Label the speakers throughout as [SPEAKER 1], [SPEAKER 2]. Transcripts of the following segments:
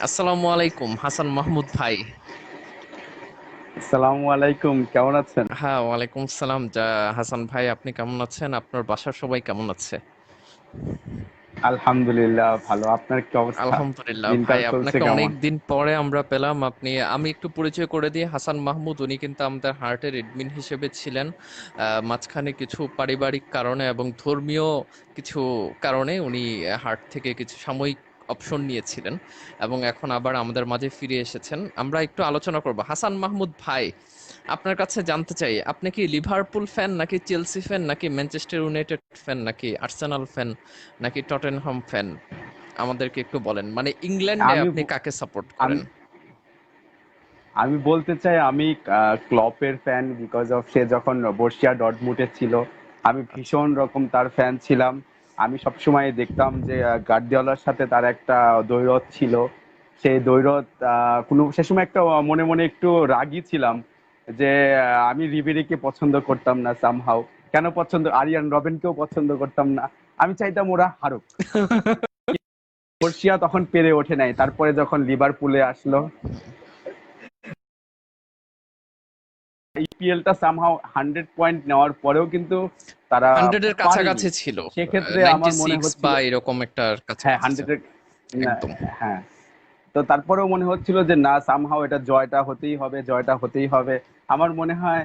[SPEAKER 1] আসসালামু আলাইকুম হাসান মাহমুদ ভাই।
[SPEAKER 2] আসসালামু আলাইকুম, কেমন আছেন?
[SPEAKER 1] হ্যাঁ, ওয়ালাইকুম সালাম। হাসান ভাই, আপনি কেমন আছেন? আপনার বাসার সবাই কেমন আছে?
[SPEAKER 2] আলহামদুলিল্লাহ ভালো। আপনার কি অবস্থা?
[SPEAKER 1] আলহামদুলিল্লাহ ভাই,
[SPEAKER 2] দিনকাল চলছে
[SPEAKER 1] আপনাকে
[SPEAKER 2] কেমন?
[SPEAKER 1] অনেক দিন পরে আমরা পেলাম। আমি একটু পরিচয় করে দিই, হাসান মাহমুদ উনি কিন্তু আমাদের হার্টের এডমিন হিসেবে ছিলেন। মাঝখানে কিছু পারিবারিক কারণে এবং ধর্মীয় কিছু কারণে উনি হার্ট থেকে কিছু সাময়িক অপশন নিয়েছিলেন এবং এখন আবার আমাদের মাঝে ফিরে এসেছেন। আমরা একটু আলোচনা করব। হাসান মাহমুদ ভাই, আপনার কাছে জানতে চাই, আপনি কি লিভারপুল ফ্যান নাকি চেলসি ফ্যান নাকি ম্যানচেস্টার ইউনাইটেড ফ্যান নাকি আর্সেনাল ফ্যান নাকি টটেনহাম ফ্যান? আমাদেরকে একটু বলেন, মানে ইংল্যান্ডে
[SPEAKER 2] আমি
[SPEAKER 1] আপনি
[SPEAKER 2] ব-
[SPEAKER 1] কাকে সাপোর্ট
[SPEAKER 2] আমি
[SPEAKER 1] করেন?
[SPEAKER 2] আমি বলতে চাই আমি ক্লপের ফ্যান, বিকজ অফ সে যখন বর্ষিয়া ডর্টমুন্ডে ছিল আমি
[SPEAKER 1] আচ্ছা।
[SPEAKER 2] ভীষণ রকম তার ফ্যান ছিলাম। আমি সবসময় দেখতাম যে গার্দিওলার সাথে তার একটা দ্বৈরথ ছিল। সেই দ্বৈরথ কোনো সে সময় একটা মনে মনে একটু রাগী ছিলাম যে আমি রিবেরিকে পছন্দ করতাম না সামহাও। কেন পছন্দ, আরিয়ান রবেনকেও পছন্দ করতাম না। আমি চাইতাম ওরা হারুক। বর্ষিয়া তখন পেরে ওঠে নাই, তারপরে যখন লিভারপুলে আসলো ইপিএলটা সামহাও 100 পয়েন্ট নেওয়ার পরেও কিন্তু তারা
[SPEAKER 1] 100-এর
[SPEAKER 2] পারেনি।
[SPEAKER 1] কাছাকাছি ছিল।
[SPEAKER 2] সেক্ষেত্রে আমার মনে
[SPEAKER 1] 96
[SPEAKER 2] হচ্ছিল,
[SPEAKER 1] বা এরকম একটা
[SPEAKER 2] হ্যাঁ
[SPEAKER 1] কাছাকাছি ছিল।
[SPEAKER 2] 100
[SPEAKER 1] একদম।
[SPEAKER 2] হ্যাঁ, তো তারপরেও মনে হচ্ছিল যে না, সামহাও এটা জয়টা হতেই হবে, জয়টা হতেই হবে। আমার মনে হয়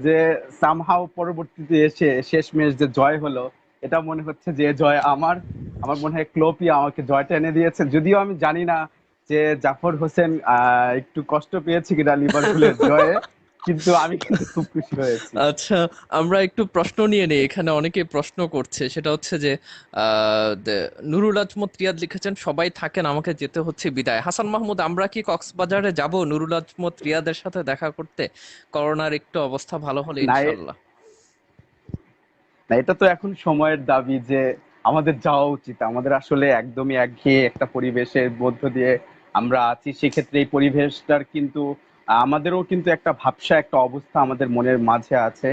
[SPEAKER 2] যে সামহাও পরবর্তীতে এসে শেষমেশ যে জয় হলো, এটা মনে হচ্ছে যে জয় আমার। আমার মনে হয় ক্লোপই আমাকে জয়টা এনে দিয়েছে, যদিও আমি জানি না যে জাফর হোসেন একটু কষ্ট পেয়েছে কিনা লিভারপুলের জয়ে, কিন্তু আমি কিন্তু খুব খুশি হয়েছি।
[SPEAKER 1] আচ্ছা, আমরা একটু প্রশ্ন নিয়ে নেই। এখানে অনেকে প্রশ্ন করছে, সেটা হচ্ছে যে নুরুল আজমত রিয়াদ লিখেছেন, সবাই থাকেন, আমাকে যেতে হচ্ছে, বিদায়। হাসান মাহমুদ, আমরা কি কক্সবাজারে যাব নুরুল আজমত রিয়াদের সাথে দেখা করতে? করোনার একটু অবস্থা ভালো হলে
[SPEAKER 2] না
[SPEAKER 1] ইনশাল্লাহ।
[SPEAKER 2] না, এটা তো এখন সময়ের দাবি যে আমাদের যাওয়া উচিত। আমাদের আসলে একদমই একঘেয়ে একটা পরিবেশের মধ্য দিয়ে আমরা আছি। সেক্ষেত্রে এই পরিবেশটার কিন্তু আমাদেরও কিন্তু একটা ভাবসা একটা অবস্থা আমাদের মনের মাঝে আছে।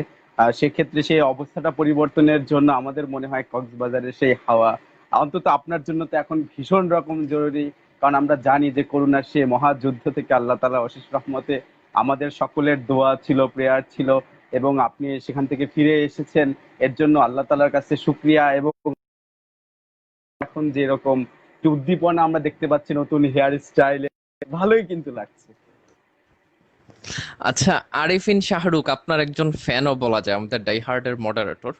[SPEAKER 2] সেক্ষেত্রে সেই অবস্থাটা পরিবর্তনের জন্য আমাদের মনে হয় কক্সবাজারের সেই হাওয়া অন্তত আপনার জন্য তো এখন ভীষণ রকম জরুরি। কারণ আমরা জানি যে করোনার সেই মহাযুদ্ধ থেকে আল্লাহ তাআলা অশেষ রহমতে আমাদের সকলের দোয়া ছিল, প্রেয়ার ছিল, এবং আপনি সেখান থেকে ফিরে এসেছেন। এর জন্য আল্লাহ তাআলার কাছে শুকরিয়া। এবং এখন যেরকম একটু উদ্দীপনা আমরা দেখতে পাচ্ছি নতুন হেয়ার স্টাইলে, ভালোই কিন্তু লাগছে।
[SPEAKER 1] আচ্ছা, আরিফিন শাহরুখ আপনার একজন ফ্যানও বলা যায়, আমাদের ডাই হার্টের মডারেটর,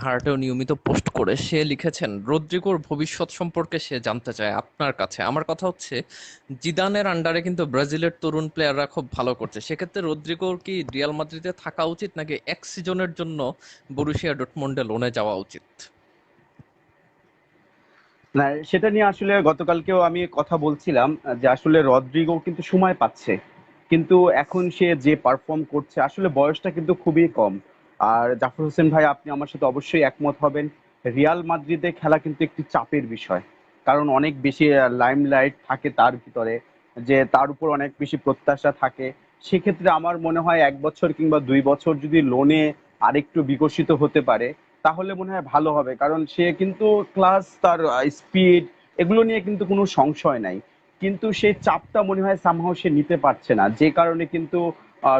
[SPEAKER 1] হার্টেও নিয়মিত পোস্ট করে, সে লিখেছেন রদ্রিগোর ভবিষ্যৎ সম্পর্কে সে জানতে চায় আপনার কাছে। আমার কথা হচ্ছে, জিদানের আন্ডারে কিন্তু ব্রাজিলের তরুণ প্লেয়াররা খুব ভালো করছে, সেক্ষেত্রে রদ্রিগোর কি রিয়াল মাদ্রিদে থাকা উচিত নাকি এক সিজনের জন্য বরুসিয়া ডর্টমুন্ডে লোনে যাওয়া উচিত?
[SPEAKER 2] না, সেটা নিয়ে আসলে গতকালকেও আমি কথা বলছিলাম যে আসলে রদ্রিগো কিন্তু সময় পাচ্ছে, কিন্তু এখন সে যে পারফর্ম করছে আসলে বয়সটা কিন্তু খুবই কম। আর জাফর হোসেন ভাই, আপনি আমার সাথে অবশ্যই একমত হবেন, রিয়াল মাদ্রিদে খেলা কিন্তু একটি চাপের বিষয়। কারণ অনেক বেশি লাইমলাইট থাকে তার ভিতরে, যে তার উপর অনেক বেশি প্রত্যাশা থাকে। সেক্ষেত্রে আমার মনে হয় 1 বছর কিংবা 2 বছর যদি লোনে আরেকটু বিকশিত হতে পারে তাহলে মনে হয় ভালো হবে। কারণ সে কিন্তু ক্লাস, তার স্পিড, এগুলো নিয়ে কিন্তু কোনো সংশয় নাই। কিন্তু সেই চাপটা মনে হয় সামহাও সে নিতে পারছে না, যে কারণে কিন্তু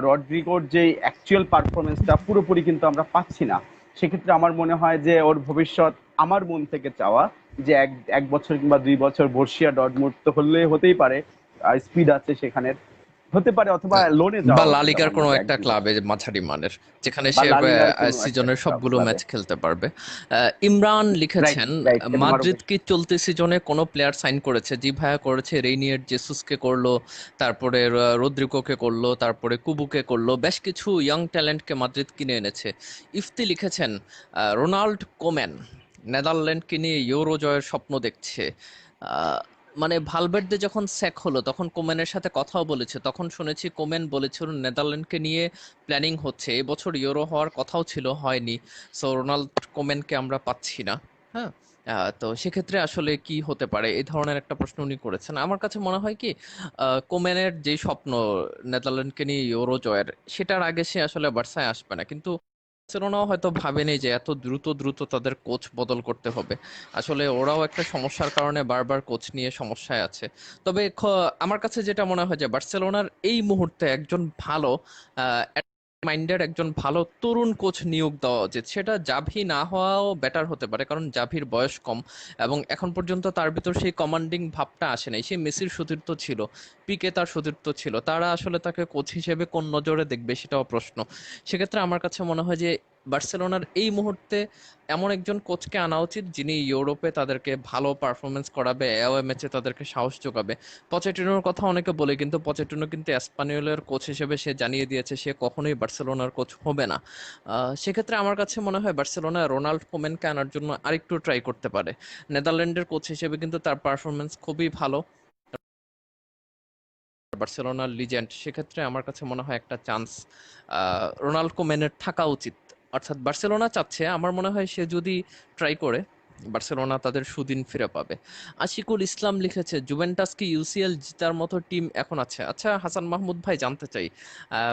[SPEAKER 2] রড্রিগোর যে অ্যাকচুয়াল পারফরমেন্সটা পুরোপুরি কিন্তু আমরা পাচ্ছি না। সেক্ষেত্রে আমার মনে হয় যে ওর ভবিষ্যৎ, আমার মন থেকে চাওয়া যে এক এক বছর কিংবা 2 বছর বর্ষিয়া ডর্টমুন্ড তো হলে হতেই পারে, স্পিড আছে সেখানে, হতে পারে, অথবা লোনে
[SPEAKER 1] বা
[SPEAKER 2] যাওয়া
[SPEAKER 1] লা
[SPEAKER 2] উচিত
[SPEAKER 1] লিগার
[SPEAKER 2] আমার
[SPEAKER 1] কোনো
[SPEAKER 2] মতে এক
[SPEAKER 1] একটা
[SPEAKER 2] দুই
[SPEAKER 1] ক্লাবে
[SPEAKER 2] বছর
[SPEAKER 1] মাঝারি মানের, যেখানে
[SPEAKER 2] বা
[SPEAKER 1] সে
[SPEAKER 2] লা লিগার কোনো একটা
[SPEAKER 1] সিজনের সবগুলো
[SPEAKER 2] ক্লাবে।
[SPEAKER 1] ম্যাচ খেলতে পারবে। ইমরান
[SPEAKER 2] রাইট,
[SPEAKER 1] লিখেছেন,
[SPEAKER 2] রাইট, এবং আরো
[SPEAKER 1] মাদ্রিদ
[SPEAKER 2] বেশি।
[SPEAKER 1] কি চলতি সিজনে কোনো প্লেয়ার সাইন করেছে? জি ভাইয়া, করেছে। রেইনিয়ার জেসুসকে করলো, তারপরে রদ্রিগোকে করলো, তারপরে কুবুকে করলো, বেশ কিছু ইয়াং ট্যালেন্টকে মাদ্রিদ কিনে এনেছে। ইফতি লিখেছেন, রোনাল্ড কোম্যান নেদারল্যান্ডকে নিয়ে ইউরো জয়ের স্বপ্ন দেখছে। আহ, মানে ভালভের্দে যখন স্যাক হলো তখন কোম্যানের সাথে কথাও বলেছে, তখন শুনেছি কোম্যান বলেছিল নেদারল্যান্ডকে নিয়ে প্ল্যানিং হচ্ছে, এবছর ইউরো হওয়ার কথাও ছিল, হয়নি। সো রোনাল্ড কোম্যানকে আমরা পাচ্ছি না। হ্যাঁ। তো সেক্ষেত্রে আসলে কি হতে পারে, এই ধরনের একটা প্রশ্ন উনি করেছেন। আমার কাছে মনে হয় কি, কোম্যানের যে স্বপ্ন নেদারল্যান্ডকে নিয়ে ইউরো জয়ের, সেটার আগে সে আসলে বার্সায় আসবে না। কিন্তু বার্সেলোনাও হয়তো ভাবেনি যে এত দ্রুত দ্রুত তাদের কোচ বদল করতে হবে। আসলে ওরাও একটা সমস্যার কারণে বারবার কোচ নিয়ে সমস্যায় আছে। তবে আমার কাছে যেটা মনে হয় যে বার্সেলোনার এই মুহূর্তে একজন ভালো মাইন্ডের একজন ভালো তরুণ কোচ নিয়োগ দেওয়া উচিত। সেটা জাভি না হওয়াও বেটার হতে পারে, কারণ জাভির বয়স কম এবং এখন পর্যন্ত তার ভিতর সেই কমান্ডিং ভাবটা আসে নাই। সে মেসির সতীর্থ ছিল, পিকে তার সতীর্থ ছিল, তারা আসলে তাকে কোচ হিসেবে কোন নজরে দেখবে সেটাও প্রশ্ন। সেক্ষেত্রে আমার কাছে মনে হয় যে বার্সেলোনার এই মুহূর্তে এমন একজন কোচকে আনা উচিত যিনি ইউরোপে তাদেরকে ভালো পারফরমেন্স করাবে, অ্যাওয়ে ম্যাচে তাদেরকে সাহস যোগাবে। পচেটিনোর কথা অনেকে বলে, কিন্তু পচেটিনো কিন্তু এসপানিওলের কোচ হিসেবে সে জানিয়ে দিয়েছে সে কখনোই বার্সেলোনার কোচ হবে না। সেক্ষেত্রে আমার কাছে মনে হয় বার্সেলোনা রোনাল্ড কোমেনকে আনার জন্য আরেকটু ট্রাই করতে পারে। নেদারল্যান্ডের কোচ হিসেবে কিন্তু তার পারফরমেন্স খুবই ভালো, বার্সেলোনার লিজেন্ড। সেক্ষেত্রে আমার কাছে মনে হয় একটা চান্স রোনাল্ড কোমেনের থাকা উচিত। অর্থাৎ বার্সেলোনা চাচ্ছে, আমার মনে হয় সে যদি ট্রাই করে বার্সেলোনা তাদের সুদিন ফিরে পাবে। আশিকুল ইসলাম লিখেছে জুভেন্টাস কি ইউসিএল জেতার মতো টিম এখন আছে? আচ্ছা হাসান মাহমুদ ভাই, জানতে চাই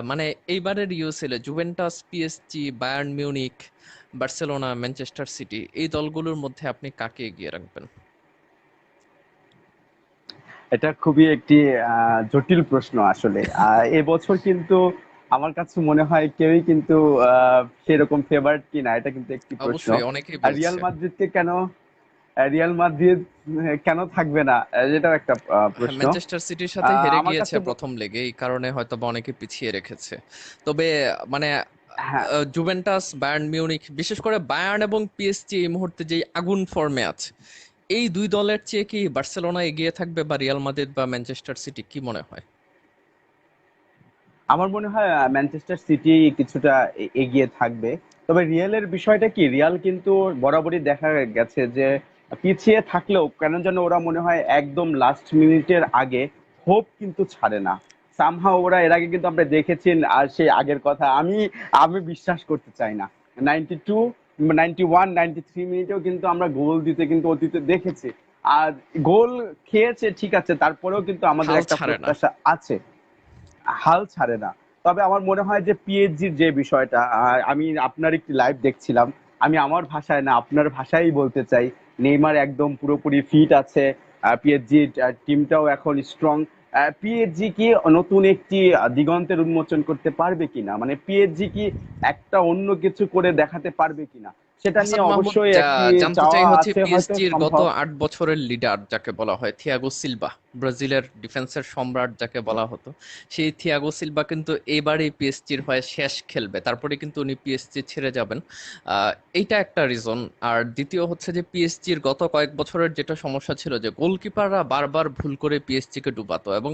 [SPEAKER 1] মানে এইবারের ইউসিএল এ Juventus, PSG, Bayern Munich, Barcelona, Manchester City এই দলগুলোর মধ্যে আপনি কাকে এগিয়ে রাখবেন?
[SPEAKER 2] এটা খুবই একটি জটিল প্রশ্ন আসলে। এবছর কিন্তু আমার কাছে মনে হয় কেউই কিন্তু সেরকম ফেভারিট কিনা, এটা কিন্তু একটি প্রশ্ন।
[SPEAKER 1] অবশ্যই অনেকেই
[SPEAKER 2] আর রিয়াল
[SPEAKER 1] বলছে।
[SPEAKER 2] মাদ্রিদকে কেন, রিয়াল মাদ্রিদ কেন থাকবে না, এটাও একটা
[SPEAKER 1] হ্যাঁ,
[SPEAKER 2] প্রশ্ন।
[SPEAKER 1] ম্যানচেস্টার সিটির সাথে হেরে
[SPEAKER 2] আমার
[SPEAKER 1] গিয়েছে
[SPEAKER 2] কাছে
[SPEAKER 1] প্রথম লেগে, এই কারণে হয়তো বা অনেকে পিছিয়ে রেখেছে। তবে মানে
[SPEAKER 2] হ্যাঁ,
[SPEAKER 1] জুভেন্টাস, বায়ার্ন মিউনিখ, বিশেষ করে বায়ার্ন এবং পিএসজি এই মুহূর্তে যে আগুন ফর্মে আছে, এই দুই দলের চেয়ে কি বার্সেলোনা এগিয়ে থাকবে বা রিয়াল মাদ্রিদ বা ম্যানচেস্টার সিটি, কি মনে হয়?
[SPEAKER 2] আমার মনে হয় ম্যানচেস্টার সিটি কিছুটা এগিয়ে থাকবে। তবে রিয়ালের বিষয়টা কি, রিয়াল কিন্তু বরাবরই দেখা গেছে যে পিছিয়ে থাকলেও কেন যেন ওরা মনে হয় একদম লাস্ট মিনিটের আগে হোপ কিন্তু ছাড়ে না। সামহাও ওরা এর আগে কিন্তু আমরা দেখেছি, আর সেই আগের কথা আমি আমি বিশ্বাস করতে চাই না, 92, 91, 93 মিনিটেও কিন্তু আমরা গোল দিতে কিন্তু অতীতে দেখেছি। আর গোল খেয়েছে ঠিক আছে, তারপরেও কিন্তু আমাদের
[SPEAKER 1] হাল
[SPEAKER 2] একটা
[SPEAKER 1] ছাড়ে না।
[SPEAKER 2] প্রত্যাশা আছে, হাল ছাড়ে না। তবে আমার মনে হয় যে পিএসজির যে বিষয়টা, আমি আপনার একটি লাইভ দেখছিলাম, আমি আমার ভাষায় না আপনার ভাষায় বলতে চাই, নেইমার একদম পুরোপুরি ফিট আছে, পিএসজি টিমটাও এখন স্ট্রং। পিএসজি কি নতুন একটি দিগন্তের উন্মোচন করতে পারবে কিনা, মানে পিএসজি কি একটা অন্য কিছু করে দেখাতে পারবে কিনা, সেটা
[SPEAKER 1] হাসান
[SPEAKER 2] নিয়ে
[SPEAKER 1] মাহমুদ,
[SPEAKER 2] অবশ্যই একটি
[SPEAKER 1] জানতে
[SPEAKER 2] চাওয়া
[SPEAKER 1] চাই হচ্ছে
[SPEAKER 2] আছে, হয়তো
[SPEAKER 1] পিএসজির গত
[SPEAKER 2] সম্ভব।
[SPEAKER 1] 8 বছরের লিডার যাকে বলা হয় থিয়াগো সিলভা, ব্রাজিলের ডিফেন্সের সম্রাট যাকে বলা হতো, সেই থিয়াগো সিলভা কিন্তু এবারেই পিএসজির হয়ে শেষ খেলবে, তারপরে কিন্তু উনি পিএসজি ছেড়ে যাবেন। এইটা একটা রিজন। আর দ্বিতীয় হচ্ছে যে পিএসজির গত কয়েক বছরের যেটা সমস্যা ছিল যে গোলকিপাররা বারবার ভুল করে পিএসজি কে ডুবাতো, এবং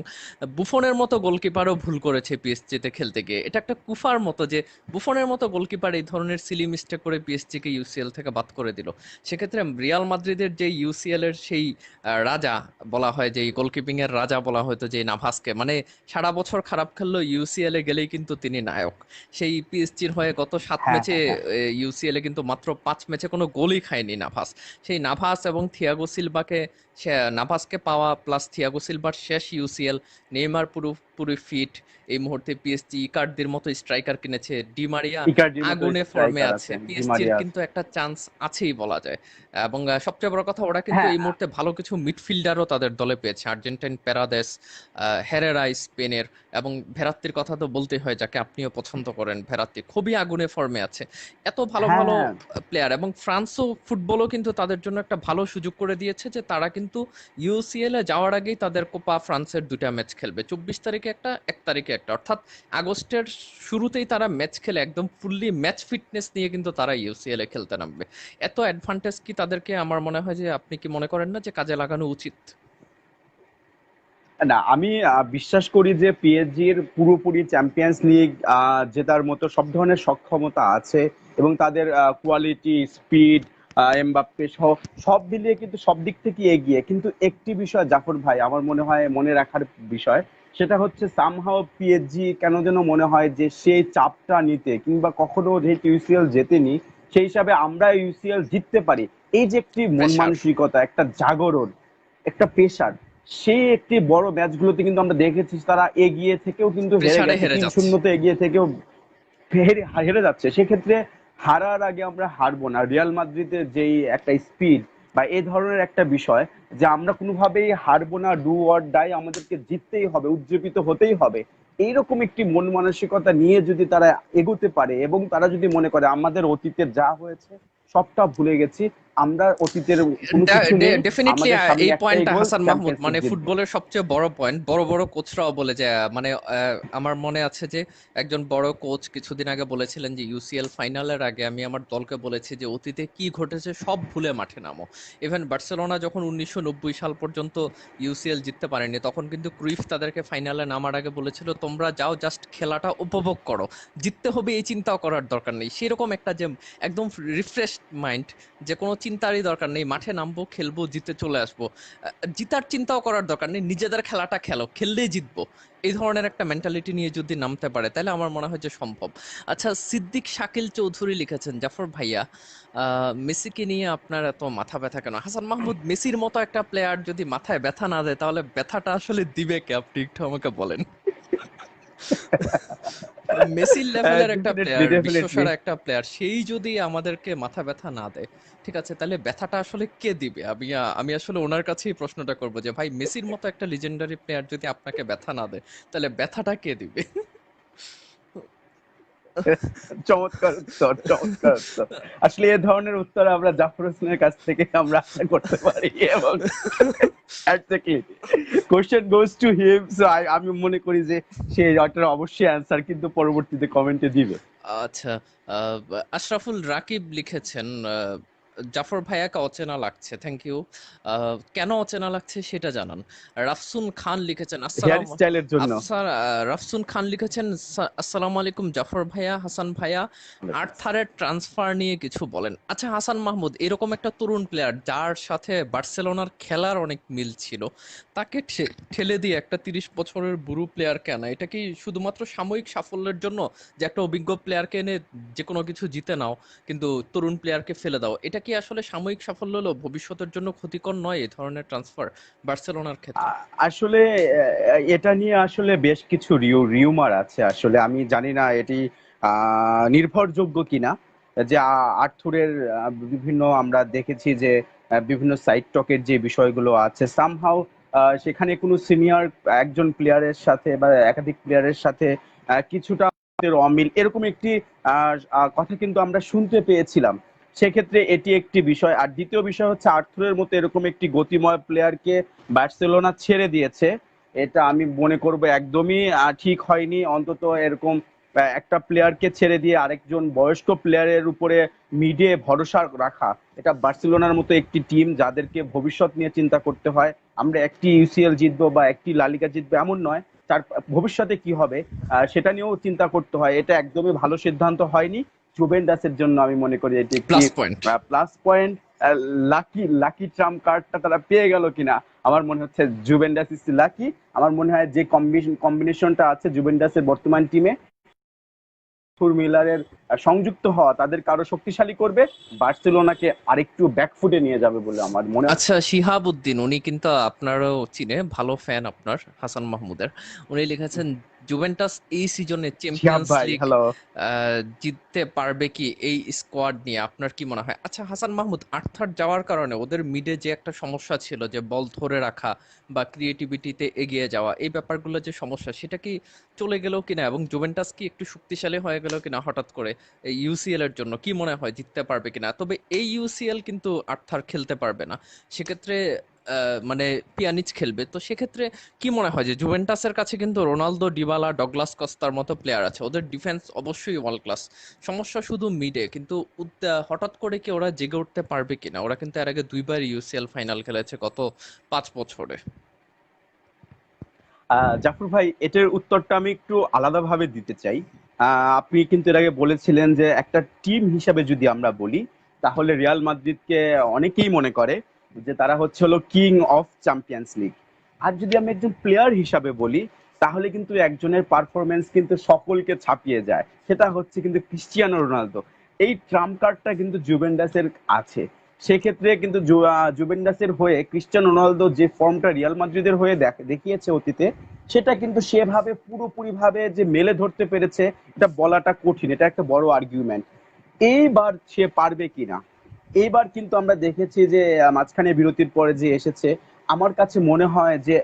[SPEAKER 1] বুফনের মতো গোলকিপারও ভুল করেছে পিএসজি তে খেলতে গিয়ে। এটা একটা কুফার মতো যে বুফনের মতো গোলকিপার এই ধরনের সিলি মিস্টেক করে পিএসজি কে ইউসিএল থেকে বাদ করে দিল। সেক্ষেত্রে রিয়াল মাদ্রিদের যে ইউসিএল এর সেই রাজা বলা হয়, যে গোলকিপিং এর রাজা বলা হয়তো যে নাভাসকে, মানে সারা বছর খারাপ খেললেও ইউসিএল এ গেলেই কিন্তু তিনি নায়ক। সেই পিএসজির হয়ে গত 7 ম্যাচে
[SPEAKER 2] হ্যাঁ, হ্যাঁ,
[SPEAKER 1] ইউসিএল এ কিন্তু মাত্র 5 ম্যাচে কোনো গোলই খায়নি নাভাস। সেই নাভাস এবং থিয়াগো সিলভাকে, নাভাসকে পাওয়া প্লাস থিয়াগো সিলভার শেষ ইউসিএল, নেইমার পুরোপুরি ফিট, এই মুহূর্তে পিএসজি ইকার্দির মতো স্ট্রাইকার কিনেছে, ডি মারিয়া
[SPEAKER 2] ইকার্ডির মতো
[SPEAKER 1] আগুনে ফর্মে
[SPEAKER 2] স্ট্রাইকার
[SPEAKER 1] আছে,
[SPEAKER 2] আছেন, ডি
[SPEAKER 1] পিএসজির
[SPEAKER 2] মারিয়া
[SPEAKER 1] কিন্তু
[SPEAKER 2] আছে।
[SPEAKER 1] একটা চান্স আছেই বলা যায়। এবং সবচেয়ে বড় কথা, ওরা কিন্তু
[SPEAKER 2] হ্যাঁ,
[SPEAKER 1] এই মুহূর্তে ভালো কিছু মিডফিল্ডারও তাদের দলে পেয়েছে, আর্জেন্টাইন প্যারাদেস, হেরেরা স্পেনের, এবং ভেরাত্তির কথা তো বলতেই হয় যাকে আপনিও পছন্দ করেন, ভেরাত্তি খুবই আগুনে ফর্মে আছে। এত ভালো ভালো
[SPEAKER 2] হ্যাঁ,
[SPEAKER 1] প্লেয়ার, এবং ফ্রান্সও ফুটবলও কিন্তু তাদের জন্য একটা ভালো সুযোগ করে দিয়েছে যে তারা কিন্তু ইউসিএল এ যাওয়ার আগেই তাদের কোপা ফ্রান্সের 2টা ম্যাচ খেলবে, 24 তারিখে একটা, 1 তারিখে একটা, অর্থাৎ আগস্টের শুরুতেই তারা ম্যাচ খেলে একদম ফুললি ম্যাচ ফিটনেস নিয়ে কিন্তু তারা ইউসিএল এ খেলতে নামবে। এত অ্যাডভান্টেজ কি তাদেরকে, আমার মনে হয় যে আপনি কি মনে করেন না যে কাজে লাগানো উচিত?
[SPEAKER 2] না, আমি বিশ্বাস করি যে পিএসজির পুরোপুরি চ্যাম্পিয়ন্স লিগ জেতার মতো সব ধরনের সক্ষমতা আছে, এবং তাদের কোয়ালিটি, স্পিড, এমবাপ্পে সহ সব মিলিয়ে কিন্তু সব দিক থেকে এগিয়ে। কিন্তু একটি বিষয় জাফর ভাই আমার মনে হয় মনে রাখার বিষয়, সেটা হচ্ছে সামহাও পিএসজি কেন যেন মনে হয় যে সেই চাপটা নিতে, কিংবা কখনো যেহেতু ইউসিএল জেতেনি সেই হিসাবে আমরা ইউসিএল জিততে পারি, এই যে একটি মন
[SPEAKER 1] প্রেশার।
[SPEAKER 2] মানসিকতা, একটা জাগরণ, একটা প্রেশার, সেই একটি বড় ম্যাচগুলোতে কিন্তু আমরা দেখেছি তারা এগিয়ে থেকেও কিন্তু হেরে
[SPEAKER 1] প্রেশারে
[SPEAKER 2] গেছে,
[SPEAKER 1] হেরে
[SPEAKER 2] তিন
[SPEAKER 1] যাচ্ছে।
[SPEAKER 2] শূন্যতে এগিয়ে থেকেও হেরে হেরে যাচ্ছে। সেক্ষেত্রে হারার আগে আমরা হারবো না, রিয়াল মাদ্রিদের যেই একটা স্পিড বা এই ধরনের একটা বিষয়, যে আমরা কোনোভাবেই হারবো না, ডু অর ডাই, আমাদেরকে জিততেই হবে, উজ্জীবিত হতেই হবে, এইরকম একটি মন মানসিকতা নিয়ে যদি তারা এগোতে পারে এবং তারা যদি মনে করে আমাদের অতীতে যা হয়েছে সবটা ভুলে গেছি, আমরা অতীতের কোনো কিছু নেই,
[SPEAKER 1] ডেফিনেটলি
[SPEAKER 2] আমাদের সামনে
[SPEAKER 1] এই
[SPEAKER 2] একটাই
[SPEAKER 1] পয়েন্টটা
[SPEAKER 2] গোল,
[SPEAKER 1] হাসান মাহমুদ,
[SPEAKER 2] চ্যাম্পিয়ন্স লিগ
[SPEAKER 1] মানে
[SPEAKER 2] জিতবো।
[SPEAKER 1] ফুটবলের সবচেয়ে বড় পয়েন্ট, বড় বড় কোচরাও বলে যে মানে আমার মনে আছে যে একজন বড় কোচ কিছুদিন আগে বলেছিলেন যে ইউসিএল ফাইনালের আগে আমি আমার দলকে বলেছি যে অতীতে কি ঘটেছে সব ভুলে মাঠে নামো। ইভেন বার্সেলোনা যখন 1990 সাল পর্যন্ত ইউসিএল জিততে পারেনি, তখন কিন্তু ক্রুইফ তাদেরকে ফাইনালে নামার আগে বলেছিল তোমরা যাও, জাস্ট খেলাটা উপভোগ করো, জিততে হবে এই চিন্তাও করার দরকার নেই। সেরকম একটা যে একদম রিফ্রেশ মাইন্ড, যে কোনো চিন্তারই দরকার নেই, মাঠে নামবো, খেলবো, জিতে চলে আসবো, জিতার চিন্তাও করার দরকার নেই, নিজেদের খেলাটা খেলো, খেললেই জিতবো, এই ধরনের একটা মেন্টালিটি নিয়ে যদি নামতে পারে তাহলে আমার মনে হয় যে সম্ভব। আচ্ছা, সিদ্দিক শাকিল চৌধুরী লিখেছেন, জাফর ভাইয়া মেসিকে নিয়ে আপনার এত মাথা ব্যথা কেন? হাসান মাহমুদ, মেসির মতো একটা প্লেয়ার যদি মাথায় ব্যথা না দেয় তাহলে ব্যথাটা আসলে দিবে কে, আপনি একটু আমাকে বলেন। মেসির লেভেলের একটা
[SPEAKER 2] ডেফিনেটলি,
[SPEAKER 1] প্লেয়ার,
[SPEAKER 2] ডেফিনেটলি।
[SPEAKER 1] বিশ্বসেরা একটা প্লেয়ার, সেই যদি আমাদেরকে মাথা ব্যথা না দেয়, ঠিক আছে, তাহলে ব্যথাটা আসলে কে দিবে? আমি আসলে ওনার কাছেই প্রশ্নটা করবো যে ভাই, মেসির মতো একটা লিজেন্ডারি প্লেয়ার যদি আপনাকে ব্যথা না দেয় তাহলে ব্যথাটা কে দিবে?
[SPEAKER 2] চমৎকার উত্তর, চমৎকার উত্তর। আসলে এ ধরনের উত্তর আমরা জাফর হোসেনের কাছ থেকে আমরা আশা করতে পারি, এবং exactly question goes to him, so আমি মনে করি যে সে ওটার অবশ্যই অ্যান্সার কিন্তু পরবর্তীতে কমেন্টে দিবে।
[SPEAKER 1] আচ্ছা, আশরাফুল রাকিব লিখেছেন জাফর ভাইয়াকে অচেনা লাগছে, থ্যাংক ইউ। কেন অচেনা লাগছে সেটা জানান। রাফসুন খান লিখেছেন
[SPEAKER 2] হেয়ার
[SPEAKER 1] আসসালাম
[SPEAKER 2] স্টাইলের জন্য।
[SPEAKER 1] আফসার রাফসুন খান লিখেছেন আসসালামু আলাইকুম জাফর ভাইয়া, হাসান ভাইয়া, আর্থারের ট্রান্সফার নিয়ে কিছু বলেন। আচ্ছা হাসান মাহমুদ, এরকম একটা তরুণ প্লেয়ার যার সাথে বার্সেলোনার খেলার অনেক মিল ছিল, তাকে ঠেলে দিয়ে একটা 30 বছরের বুড়ো প্লেয়ার কেন? এটা কি শুধুমাত্র সাময়িক সাফল্যের জন্য, যে একটা অভিজ্ঞ প্লেয়ারকে এনে যে কোনো কিছু জিতে নাও কিন্তু তরুণ প্লেয়ারকে ফেলে দাও, এটা কি আসলে সাময়িক সাফল্য হলো, ভবিষ্যতের জন্য ক্ষতিকর নয় এই ধরনের ট্রান্সফার বার্সেলোনার ক্ষেত্রে?
[SPEAKER 2] আসলে এটা নিয়ে আসলে বেশ কিছু রিউমার আছে, আসলে আমি জানি না এটি নির্ভরযোগ্য কিনা, যে আর্থুরের বিভিন্ন আমরা দেখেছি যে বিভিন্ন সাইড টকের যে বিষয়গুলো আছে, সামহাউ সেখানে কোনো সিনিয়র একজন প্লেয়ারের সাথে বা একাধিক প্লেয়ারের সাথে কিছুটা অমিল, এরকম একটি কথা কিন্তু আমরা শুনতে পেয়েছিলাম। সেক্ষেত্রে এটি একটি বিষয়। আর দ্বিতীয় বিষয় হচ্ছে, আর্থুরের মতো এরকম একটি গতিময় প্লেয়ারকে বার্সেলোনা ছেড়ে দিয়েছে, এটা আমি মনে করব একদমই ঠিক হয়নি। অন্তত এরকম একটা প্লেয়ারকে ছেড়ে দিয়ে আরেকজন বয়স্ক প্লেয়ারের উপরে মিডে ভরসা রাখা, এটা বার্সেলোনার মতো একটি টিম যাদেরকে ভবিষ্যৎ নিয়ে চিন্তা করতে হয়, আমরা একটি ইউসিএল জিতবো বা একটি লালিগা জিতবো এমন নয়, তার ভবিষ্যতে কি হবে সেটা নিয়েও চিন্তা করতে হয়। এটা একদমই ভালো সিদ্ধান্ত হয়নি জুভেন্টাসের জন্য। আমি মনে করি এটি একটি
[SPEAKER 1] plus point.
[SPEAKER 2] Plus point. Lucky lucky Trump কার্ডটা তারা পেয়ে গেল কিনা, আমার মনে হচ্ছে জুভেন্টাস ইজ লাকি। আমার মনে হয় যে কম্বিনেশনটা আছে জুভেন্টাসের বর্তমান টিমে, আর্থুর মিলারের সংযুক্ত হওয়া তাদেরকে আরো শক্তিশালী করবে, বার্সেলোনাকে আরেকটু ব্যাকফুটে নিয়ে যাবে বলে আমার মনে হয়।
[SPEAKER 1] আচ্ছা, শিহাবুদ্দিন, উনি কিন্তু আপনারও চিনে, ভালো ফ্যান আপনার হাসান মাহমুদের, উনি লিখেছেন জুভেন্টাস এই সিজনে
[SPEAKER 2] শিহাব
[SPEAKER 1] চ্যাম্পিয়ন্স
[SPEAKER 2] ভাই,
[SPEAKER 1] লিগ
[SPEAKER 2] হ্যালো।
[SPEAKER 1] জিততে পারবে কি এই স্কোয়াড নিয়ে, আপনার কি মনে হয়? আচ্ছা হাসান মাহমুদ, আর্থার যাওয়ার কারণে ওদের মিডে যে একটা সমস্যা ছিল, যে বল ধরে রাখা বা ক্রিয়েটিভিটিতে এগিয়ে যাওয়া, এই ব্যাপারগুলো যে সমস্যা, সেটা কি চলে গেল কিনা, এবং জুভেন্টাস কি একটু শক্তিশালী হয়ে গেল কিনা হঠাৎ করে এই ইউসিএল এর জন্য? কি মনে হয় জিততে পারবে কিনা? তবে এই ইউসিএল কিন্তু আর্থার খেলতে পারবে না, সেক্ষেত্রে মানে পিয়ানিচ খেলবে, তো সেক্ষেত্রে কি মনে হয় যে জুভেন্টাসের কাছে কিন্তু রোনালদো, ডিবালা, ডগলাস কস্তার মতো প্লেয়ার আছে, ওদের ডিফেন্স অবশ্যই ওয়ার্ল্ড ক্লাস, সমস্যা শুধু মিডে, কিন্তু হঠাৎ করে কি ওরা জেগে উঠতে পারবে কিনা? ওরা কিন্তু এর আগে দুইবার ইউসিএল ফাইনাল খেলেছে গত 5 বছরে।
[SPEAKER 2] জাফর ভাই, এটার উত্তরটা আমি একটু আলাদাভাবে দিতে চাই। আপনি কিন্তু এর আগে বলেছিলেন যে একটা টিম হিসাবে যদি আমরা বলি, তাহলে রিয়াল মাদ্রিদকে অনেকেই মনে করে যে তারা হচ্ছে হলো কিং অফ চ্যাম্পিয়ন্স লিগ। আর যদি আমি একজন প্লেয়ার হিসাবে বলি, তাহলে কিন্তু একজনের পারফরমেন্স কিন্তু সকলকে ছাপিয়ে যায়, সেটা হচ্ছে কিন্তু ক্রিস্টিয়ানো রোনালদো। এই ট্রাম্প কার্ডটা কিন্তু জুভেন্টাসের আছে। সেক্ষেত্রে কিন্তু জুভেন্টাসের হয়ে ক্রিস্টিয়ানো রোনালদো যে ফর্মটা রিয়াল মাদ্রিদের হয়ে দেখিয়েছে অতীতে, সেটা কিন্তু সেভাবে পুরোপুরি ভাবে যে মেলে ধরতে পেরেছে, এটা বলাটা কঠিন, এটা একটা বড় আর্গুমেন্ট। এইবার সে পারবে কিনা। এইবার কিন্তু আমরা দেখেছি যে মাঝখানে বিরতির পরে যে এসেছে, আমার কাছে মনে হয় যে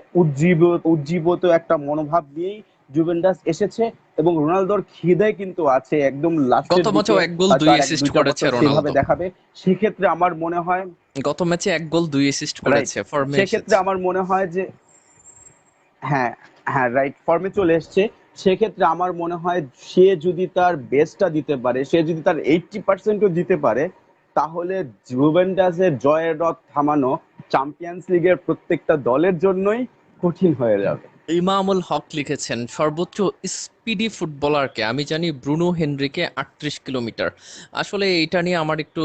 [SPEAKER 2] উজ্জীবিত একটা মনোভাব নিয়েই জুভেন্টাস এসেছে, এবং রোনালদোর খিদে কিন্তু আছে একদম
[SPEAKER 1] গত
[SPEAKER 2] লাস্টের দিকে।
[SPEAKER 1] ম্যাচেও এক গোল
[SPEAKER 2] হয়তো
[SPEAKER 1] দুই
[SPEAKER 2] আর এক
[SPEAKER 1] অ্যাসিস্ট
[SPEAKER 2] দুইটা
[SPEAKER 1] করেছে
[SPEAKER 2] বছর সেভাবে
[SPEAKER 1] রোনালদো।
[SPEAKER 2] দেখাবে। সেক্ষেত্রে আমার মনে হয়,
[SPEAKER 1] গত ম্যাচে এক গোল দুই অ্যাসিস্ট
[SPEAKER 2] রাইট,
[SPEAKER 1] করেছে, ফর্মে
[SPEAKER 2] সেক্ষেত্রে
[SPEAKER 1] এসেছে।
[SPEAKER 2] আমার মনে হয় যে হ্যাঁ, হ্যাঁ, রাইট, ফর্মে চলে এসছে। সেক্ষেত্রে আমার মনে হয় সে যদি তার বেস্টটা দিতে পারে, সে যদি তার 80%ও দিতে পারে, তাহলে জুভেন্টাসের জয়ের রথ থামানো চ্যাম্পিয়ন্স লিগের প্রত্যেকটা দলের জন্যই কঠিন হয়ে যাবে।
[SPEAKER 1] ইমামুল হক লিখেছেন সর্বোচ্চ স্পিডি ফুটবলারকে আমি জানি ব্রুনো হেনরিকে 38 কিলোমিটার। আসলে এটা নিয়ে আমার একটু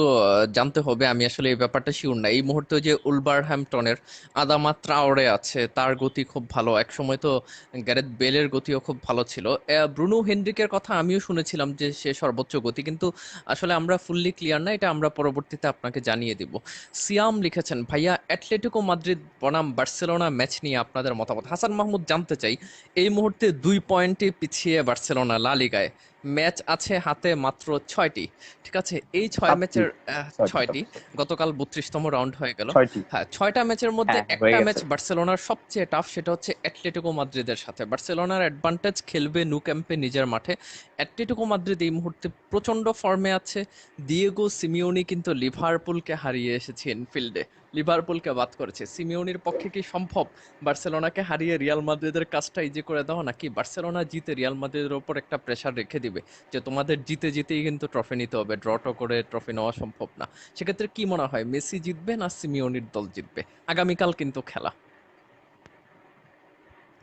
[SPEAKER 1] জানতে হবে, আমি আসলে এই ব্যাপারটা শিওর না। এই মুহূর্তে যে উলভারহ্যাম্পটনের আদামা ট্রাওরে আছে, তার গতি খুব ভালো। একসময় তো গ্যারেথ বেলের গতিও খুব ভালো ছিল। ব্রুনো হেনরিকের কথা আমিও শুনেছিলাম যে সে সর্বোচ্চ গতি, কিন্তু আসলে আমরা ফুললি ক্লিয়ার না, এটা আমরা পরবর্তীতে আপনাকে জানিয়ে দিব। সিয়াম লিখেছেন ভাইয়া অ্যাটলেটিকো মাদ্রিদ বনাম বার্সেলোনা ম্যাচ নিয়ে আপনাদের মতামত। হাসান মাহমুদ জানতে চাই, এই মুহূর্তে 2 পয়েন্টে পিছিয়ে বার্সেলোনা লা লিগায়, ম্যাচ আছে হাতে মাত্র 6টি। ঠিক আছে, এই ছয়
[SPEAKER 2] সাতটি,
[SPEAKER 1] ম্যাচের
[SPEAKER 2] ছয়টি,
[SPEAKER 1] 6টি,
[SPEAKER 2] সরি সরি,
[SPEAKER 1] গতকাল 32তম রাউন্ড হয়ে গেল।
[SPEAKER 2] ছয়টি।
[SPEAKER 1] হ্যাঁ, 6টা ম্যাচের মধ্যে
[SPEAKER 2] হ্যাঁ, হ্যাঁ, হয়ে
[SPEAKER 1] একটা ম্যাচ
[SPEAKER 2] গেছে।
[SPEAKER 1] বার্সেলোনার সবচেয়ে টাফ, সেটা হচ্ছে অ্যাটলেটিকো মাদ্রিদের সাথে। বার্সেলোনার অ্যাডভান্টেজ, খেলবে নু ক্যাম্পে নিজের মাঠে। অ্যাটলেটিকো মাদ্রিদ এই মুহূর্তে প্রচন্ড ফর্মে আছে। দিয়েগো সিমিওনি কিন্তু লিভারপুলকে হারিয়ে এসেছে এনফিল্ডে, লিভারপুলকে বাদ করেছে। সিমিওনির পক্ষে কি সম্ভব বার্সেলোনাকে হারিয়ে রিয়াল মাদ্রিদের কাজটা ইজি করে দেওয়া, নাকি বার্সেলোনা জিতে রিয়াল মাদ্রিদের ওপর একটা প্রেশার রেখে দিবে যে তোমাদের জিতে জিতেই কিন্তু ট্রফি নিতে হবে, ড্রটো করে ট্রফি নেওয়া সম্ভব না? সেক্ষেত্রে কি মনে হয়, মেসি জিতবে না সিমিওনির দল জিতবে? আগামীকাল কিন্তু খেলা।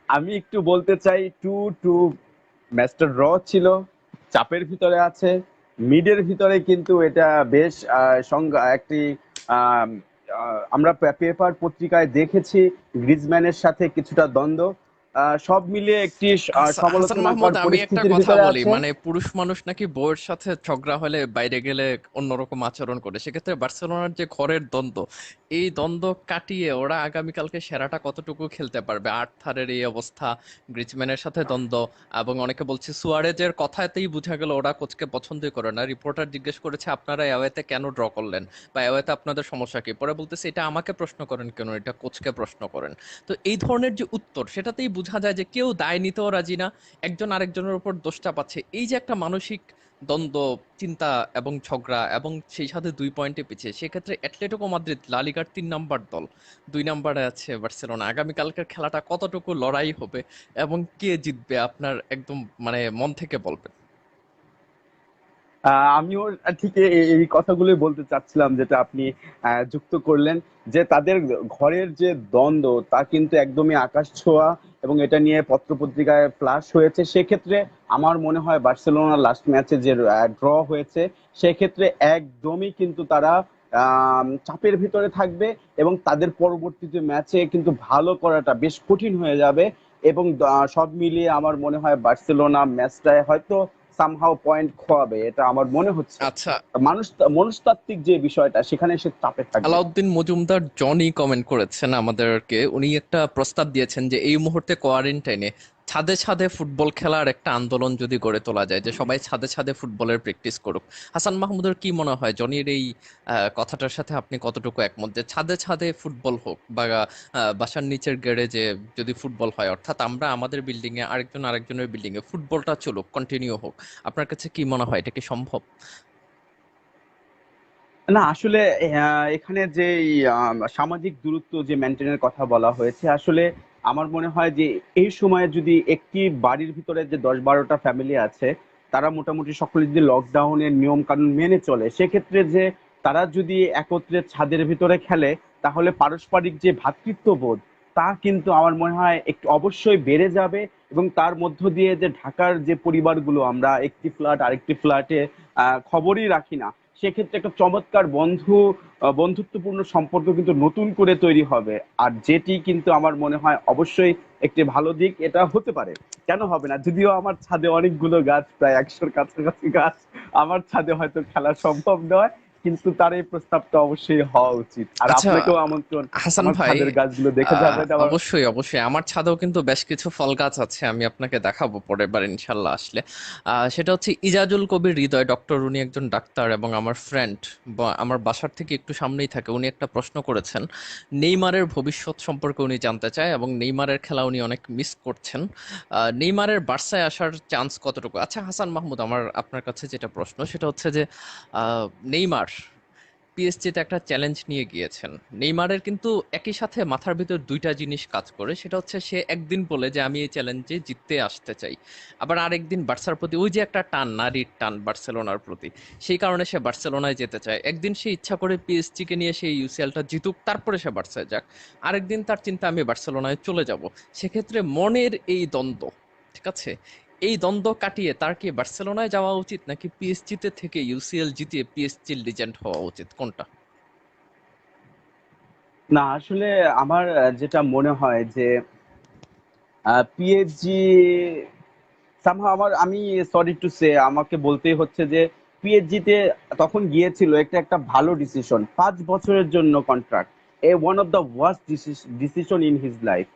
[SPEAKER 2] আমি একটু বলতে চাই, 2-2 ম্যাচটা ড্র ছিল, চাপের ভিতরে আছে। মিডের ভিতরে কিন্তু এটা বেশ সংজ্ঞা একটি আম, আমরা পেপার পত্রিকায় দেখেছি গ্রিজম্যানের সাথে কিছুটা দ্বন্দ্ব। সব মিলিয়ে একটি
[SPEAKER 1] হাসান
[SPEAKER 2] সমালোচনাকর
[SPEAKER 1] মাহমুদ, আমি একটা
[SPEAKER 2] পরিস্থিতির
[SPEAKER 1] কথা
[SPEAKER 2] ভিতরে
[SPEAKER 1] বলি,
[SPEAKER 2] আছে।
[SPEAKER 1] মানে পুরুষ মানুষ নাকি বউয়ের সাথে ঝগড়া হলে বাইরে গেলে অন্যরকম আচরণ করে। সেক্ষেত্রে বার্সেলোনার যে ঘরের দ্বন্দ্ব, এই দ্বন্দ্ব কাটিয়ে ওরা আগামীকালকে সেরাটা কতটুকু খেলতে পারবে? আর্থারের এই অবস্থা, গ্রিজম্যানের সাথে দ্বন্দ্ব, এবং অনেকে বলছে সুয়ারেজের কথাতেই বোঝা গেল ওরা কোচকে পছন্দই করে না। রিপোর্টার জিজ্ঞেস করেছে আপনারা অ্যাওয়েতে কেন ড্র করলেন, বা অ্যাওয়েতে আপনাদের সমস্যা কি? পরে বলতেছে এটা আমাকে প্রশ্ন করেন কেন, এটা কোচকে প্রশ্ন করেন। তো এই ধরনের যে উত্তর, সেটাতেই বোঝা যায় যে কেউ দায় নিতেও রাজি না, একজন আরেকজনের উপর দোষটা পাচ্ছে। এই যে একটা মানসিক দ্বন্দ্ব, চিন্তা এবং ঝগড়া, এবং সেই সাথে 2 পয়েন্টে পিছিয়ে, সেক্ষেত্রে অ্যাটলেটিকো মাদ্রিদ লা লিগার 3 নাম্বার দল, 2 নাম্বারে আছে বার্সেলোনা। আগামীকালকের খেলাটা কতটুকু লড়াই হবে এবং কে জিতবে আপনার একদম মানে মন থেকে বলবেন।
[SPEAKER 2] আমিও ঠিক এই কথাগুলোই বলতে চাচ্ছিলাম, যেটা আপনি যুক্ত করলেন, যে তাদের ঘরের যে দ্বন্দ্ব তা কিন্তু একদমই আকাশ ছোঁয়া, এবং এটা নিয়ে পত্রপত্রিকায় ফ্লাশ হয়েছে। সেক্ষেত্রে আমার মনে হয় বার্সেলোনা লাস্ট ম্যাচে যে ড্র হয়েছে, সেক্ষেত্রে একদমই কিন্তু তারা চাপের ভিতরে থাকবে, এবং তাদের পরবর্তীতে ম্যাচে কিন্তু ভালো করাটা বেশ কঠিন হয়ে যাবে। এবং সব মিলিয়ে আমার মনে হয় বার্সেলোনা ম্যাচটায় হয়তো সামহাও পয়েন্ট খোয়াবে, এটা আমার মনে হচ্ছে।
[SPEAKER 1] আচ্ছা,
[SPEAKER 2] মানুষ মনস্তাত্ত্বিক যে বিষয়টা, সেখানে সে চাপে থাকবে।
[SPEAKER 1] আলাউদ্দিন মজুমদার জনি কমেন্ট করেছেন আমাদেরকে। উনি একটা প্রস্তাব দিয়েছেন যে এই মুহূর্তে কোয়ারেন্টাইনে ছাদে ছাদে ফুটবল খেলার একটা আন্দোলন যদি গড়ে তোলা যায়, যে সবাই ছাদে ছাদে ফুটবলের প্র্যাকটিস করুক। হাসান মাহমুদের কি মনে হয়, জনির এই কথাটার সাথে আপনি কতটুকু একমত, যে ছাদে ছাদে ফুটবল হোক, বা বাসার নিচের গ্যারেজে যদি ফুটবল হয়, অর্থাৎ আমরা আমাদের বিল্ডিং এ, আরেকজন আরেকজনের বিল্ডিং এ, ফুটবলটা চলুক, কন্টিনিউ হোক? আপনার কাছে কি মনে হয়, এটা কি সম্ভব?
[SPEAKER 2] না, আসলে এখানে যে সামাজিক দূরত্ব যে মেনটেনের কথা বলা হয়েছে, আসলে আমার মনে হয় যে এই সময়ে যদি একটি বাড়ির ভিতরে যে 10-12টা ফ্যামিলি আছে, তারা মোটামুটি সকলে যদি লকডাউনের নিয়ম কানুন মেনে চলে, সেক্ষেত্রে যে তারা যদি একত্রে ছাদের ভিতরে খেলে, তাহলে পারস্পরিক যে ভ্রাতৃত্ববোধ, তা কিন্তু আমার মনে হয় একটু অবশ্যই বেড়ে যাবে। এবং তার মধ্য দিয়ে যে ঢাকার যে পরিবারগুলো, আমরা একটি ফ্ল্যাট আরেকটি ফ্ল্যাটে খবরই রাখি না, সেক্ষেত্রে একটা চমৎকার বন্ধুত্বপূর্ণ সম্পর্ক কিন্তু নতুন করে তৈরি হবে। আর যেটি কিন্তু আমার মনে হয় অবশ্যই একটি ভালো দিক এটা হতে পারে। কেন হবে না? যদিও আমার ছাদে অনেকগুলো গাছ, প্রায় 100-র কাছাকাছি গাছ, আমার ছাদে হয়তো খেলা সম্ভব নয়, কিন্তু তার এই প্রস্তাবটা অবশ্যই হওয়া উচিত, আর
[SPEAKER 1] আচ্ছা
[SPEAKER 2] আপনাকেও আমন্ত্রণ
[SPEAKER 1] হাসান
[SPEAKER 2] আমার
[SPEAKER 1] ভাই,
[SPEAKER 2] ছাদের গাছগুলো দেখে যাবেন আবার।
[SPEAKER 1] অবশ্যই অবশ্যই আমার ছাদেও কিন্তু বেশ কিছু ফল গাছ আছে, আমি আপনাকে দেখাবো পরের বার ইনশাল্লাহ আসলে। সেটা হচ্ছে ইজাজুল কবির হৃদয় ডক্টর, উনি একজন ডাক্তার এবং আমার ফ্রেন্ড, আমার বাসার থেকে একটু সামনেই থাকে। উনি একটা প্রশ্ন করেছেন, নেইমারের ভবিষ্যৎ সম্পর্কে উনি জানতে চায় এবং নেইমারের খেলা উনি অনেক মিস করছেন। নেইমারের বার্সায় আসার চান্স কতটুকু? আচ্ছা হাসান মাহমুদ, আমার আপনার কাছে যেটা প্রশ্ন সেটা হচ্ছে যে নেইমার পিএসজিতে একটা চ্যালেঞ্জ নিয়ে গিয়েছেন। নেইমারের কিন্তু একই সাথে মাথার ভিতর দুইটা জিনিস কাজ করে, সেটা হচ্ছে সে একদিন বলে যে আমি এই চ্যালেঞ্জে জিততে আসতে চাই, আবার আরেকদিন বার্সার প্রতি ওই যে একটা টান, নারীর টান বার্সেলোনার প্রতি, সেই কারণে সে বার্সেলোনায় যেতে চায়। একদিন সে ইচ্ছা করে পিএসজি কে নিয়ে সেই ইউসিএলটা জিতুক, তারপরে সে বার্সায় যাক। আরেকদিন তার চিন্তা আমি বার্সেলোনায় চলে যাব। সেক্ষেত্রে মনের এই দ্বন্দ্ব, ঠিক আছে, এই দ্বন্দ্ব কাটিয়ে তার কি বার্সেলোনায় যাওয়া উচিত নাকি পিএসজিতে থেকে ইউসিএল জিতিয়ে পিএসজির লিজেন্ড হওয়া উচিত, কোনটা?
[SPEAKER 2] না আসলে আমার যেটা মনে হয় যে পিএসজি সামহাও আমার, আমি সরি টু সে, আমাকে বলতেই হচ্ছে যে পিএসজি তে তখন গিয়েছিল একটা একটা ভালো ডিসিশন, 5 বছরের জন্য contract, a one of the worst decision in his life.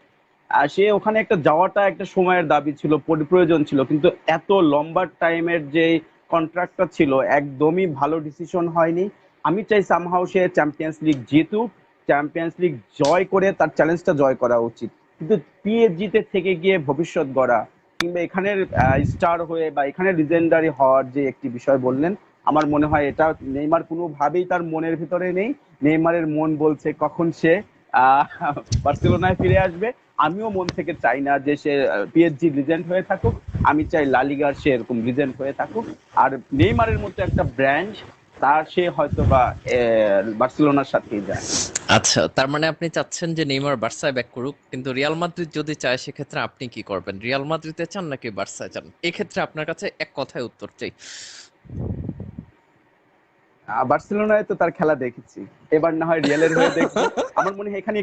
[SPEAKER 2] আর সে ওখানে একটা যাওয়াটা একটা সময়ের দাবি ছিল, প্রয়োজন ছিল, কিন্তু এত লম্বা টাইমের যে কন্ট্রাক্টটা ছিল একদমই ভালো ডিসিশন হয়নি। আমি চাই সামহাও সে চ্যাম্পিয়ন্স লিগ জিতুক, চ্যাম্পিয়ন্স লিগ জয় করে তার চ্যালেঞ্জটা জয় করা উচিত। কিন্তু পিএসজি তে থেকে গিয়ে ভবিষ্যৎ গড়া কিংবা এখানের স্টার হয়ে বা এখানে লিজেন্ডারি হওয়ার যে একটি বিষয় বললেন, আমার মনে হয় এটা নেইমার কোনোভাবেই তার মনের ভিতরে নেই। নেইমারের মন বলছে কখন সে আহ বার্সেলোনায় ফিরে আসবে। আমিও মন থেকে চাই না যে সে পিএসজি লিজেন্ড হয়ে থাকুক, আমি চাই লা লিগার সে এরকম লিজেন্ড হয়ে থাকুক। আর নেইমারের মতো একটা ব্র্যান্ড, তার সে হয়তো বা বার্সেলোনার সাথেই যায়।
[SPEAKER 1] আচ্ছা, তার মানে আপনি চাচ্ছেন যে নেইমার বার্সায় ব্যাক করুক, কিন্তু রিয়াল মাদ্রিদ যদি চায় সেক্ষেত্রে আপনি কি করবেন? রিয়াল মাদ্রিদে চান নাকি বার্সায় চান? এক্ষেত্রে আপনার কাছে এক কথায় উত্তর চাই।
[SPEAKER 2] বার্সেলোনায় তো তার খেলা দেখেছি, এবার না হয় রিয়ালের হয়ে দেখবো। আমার মনে হয় এখানে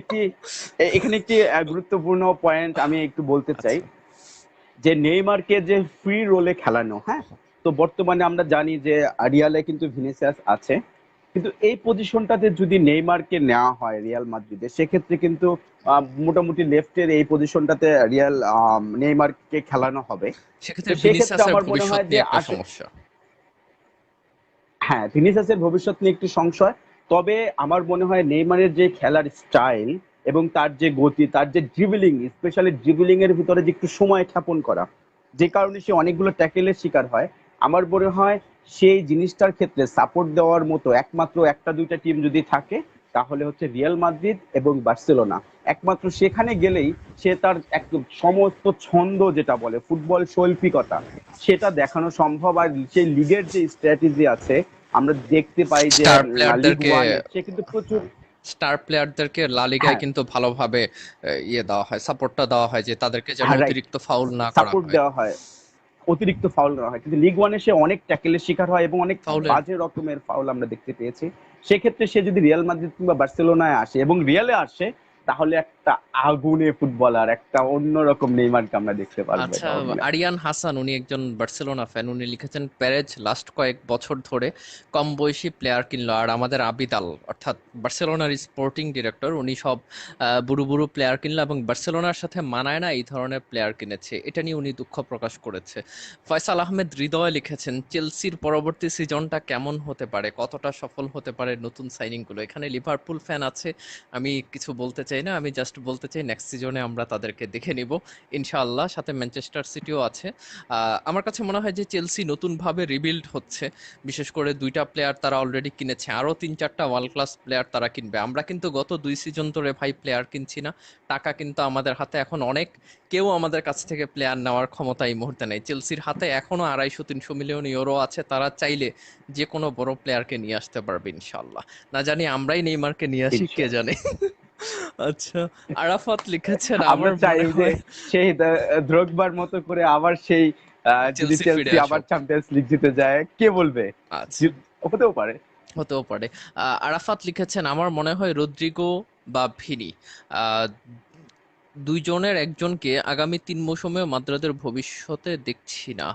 [SPEAKER 2] একটি গুরুত্বপূর্ণ পয়েন্ট আমি একটু বলতে চাই,
[SPEAKER 1] আচ্ছা,
[SPEAKER 2] যে নেইমারকে যে ফ্রি রোলে খেলানো, হ্যাঁ, তো বর্তমানে আমরা জানি যে রিয়ালে কিন্তু ভিনিসিয়াস আছে, কিন্তু এই পজিশনটাতে যদি নেইমারকে নেওয়া হয় রিয়াল মাদ্রিদে, সেক্ষেত্রে কিন্তু মোটামুটি লেফটের এই পজিশনটাতে রিয়াল নেইমারকে খেলানো হবে। তো
[SPEAKER 1] সেক্ষেত্রে
[SPEAKER 2] সেক্ষেত্রে
[SPEAKER 1] ভিনিসিয়াসের
[SPEAKER 2] আমার মনে
[SPEAKER 1] ভবিষ্যৎ
[SPEAKER 2] হয় যে
[SPEAKER 1] নিয়ে একটা
[SPEAKER 2] আসে,
[SPEAKER 1] সমস্যা।
[SPEAKER 2] হ্যাঁ ভিনিসিয়াসের ভবিষ্যৎ নিয়ে একটি সংশয়। তবে আমার মনে হয় নেইমারের যে খেলার স্টাইল এবং তার যে গতি, তার যে ড্রিবলিং, স্পেশালি ড্রিবলিং এর ভিতরে যে একটু সময় ক্ষেপণ করা, যে কারণে সে অনেকগুলো ট্যাকেলের শিকার হয়, আমার মনে হয় সেই জিনিসটার ক্ষেত্রে সাপোর্ট দেওয়ার মতো একমাত্র একটা দুইটা টিম যদি থাকে, তাহলে হচ্ছে রিয়াল মাদ্রিদ এবং বার্সেলোনা। একমাত্র সেখানে গেলেই সে তার এক সমস্ত ছন্দ, যেটা বলে ফুটবল শৈল্পিকতা, সেটা দেখানো সম্ভব। আর সেই লিগের যে স্ট্র্যাটেজি আছে, আমরা দেখতে পাই যে
[SPEAKER 1] স্টার
[SPEAKER 2] লিগ
[SPEAKER 1] প্লেয়ারদেরকে
[SPEAKER 2] ওয়ানে সে কিন্তু প্রচুর,
[SPEAKER 1] স্টার প্লেয়ারদেরকে লা লিগায়
[SPEAKER 2] হ্যাঁ
[SPEAKER 1] কিন্তু ভালোভাবে ইয়ে দেওয়া হয়, সাপোর্টটা দেওয়া হয় যে তাদেরকে যেন
[SPEAKER 2] হ্যাঁ রাইট,
[SPEAKER 1] অতিরিক্ত ফাউল না করা
[SPEAKER 2] সাপোর্ট
[SPEAKER 1] হয়।
[SPEAKER 2] দেওয়া হয়, অতিরিক্ত ফাউল করা হয়, কিন্তু লিগ ওয়ানে সে অনেক ট্যাকেলের শিকার হয় এবং অনেক
[SPEAKER 1] ফাউলের
[SPEAKER 2] বাজে রকমের ফাউল আমরা দেখতে পেয়েছি। সেক্ষেত্রে সে যদি রিয়াল মাদ্রিদ কিংবা বার্সেলোনায় আসে এবং রিয়ালে আসে, তাহলে একটা আগুনে ফুটবলার, একটা অন্যরকম নেইমারকে আমরা দেখতে পারবো,
[SPEAKER 1] আচ্ছা,
[SPEAKER 2] এটা আমার মনে হয়।
[SPEAKER 1] আরিয়ান হাসান উনি একজন বার্সেলোনা ফ্যান, উনি লিখেছেন পেরেজ লাস্ট কয়েক বছর ধরে কম বয়সী প্লেয়ার কিনলো, আর আমাদের আবিদাল অর্থাৎ বার্সেলোনার স্পোর্টিং ডিরেক্টর, উনি সব বুড়ো বুড়ো প্লেয়ার কিনলো এবং বার্সেলোনার সাথে মানায় না এই ধরনের প্লেয়ার কিনেছে, এটা নিয়ে উনি দুঃখ প্রকাশ করেছে। ফয়সাল আহমেদ হৃদয় লিখেছেন চেলসির পরবর্তী সিজনটা কেমন হতে পারে, কতটা সফল হতে পারে নতুন সাইনিংগুলো। এখানে লিভারপুল ফ্যান আছে, আমি কিছু বলতে চাই না, আমি জাস্ট বলতে চাই নেক্সট সিজনে আমরা তাদেরকে দেখে নিব ইনশাআল্লাহ। সাথে ম্যানচেস্টার সিটিও আছে। আমার কাছে মনে হয় যে চেলসি নতুনভাবে রিবিল্ড হচ্ছে, বিশেষ করে দুইটা প্লেয়ার তারা অলরেডি কিনেছে, আরও তিন চারটা ওয়ার্ল্ড ক্লাস প্লেয়ার তারা কিনবে। আমরা কিন্তু গত 2 সিজন ধরে ভাই প্লেয়ার কিনছি না, টাকা কিন্তু আমাদের হাতে এখন অনেক, কেউ আমাদের কাছ থেকে প্লেয়ার নেওয়ার ক্ষমতা এই মুহূর্তে নেই। চেলসির হাতে এখনো 250-300 মিলিয়ন ইউরো আছে, তারা চাইলে যে কোনো বড় প্লেয়ারকে নিয়ে আসতে পারবে ইনশাআল্লাহ। না জানি আমরাই নেইমারকে নিয়ে আসি, কে
[SPEAKER 2] ইনশাল্লাহ
[SPEAKER 1] জানে। আচ্ছা, আরাফাত লিখেছেন
[SPEAKER 2] আমরা
[SPEAKER 1] আমার
[SPEAKER 2] চাই
[SPEAKER 1] মনে
[SPEAKER 2] যে
[SPEAKER 1] হয়
[SPEAKER 2] সেই দ্রোগবার মতো করে আবার সেই যদি
[SPEAKER 1] চেলসি ফিরে
[SPEAKER 2] চেলসি আবার
[SPEAKER 1] আসুক।
[SPEAKER 2] চ্যাম্পিয়ন্স লিগ জিতে যায়, কে বলবে,
[SPEAKER 1] আচ্ছা,
[SPEAKER 2] হতেও পারে।
[SPEAKER 1] হতেও পারে। আরাফাত লিখেছেন আমার মনে হয় রদ্রিগো বা ভিনি, আহ, দুইজনের একজনকে আগামী 3 মৌসুমেও মাদ্রিদের ভবিষ্যতে দেখছি না।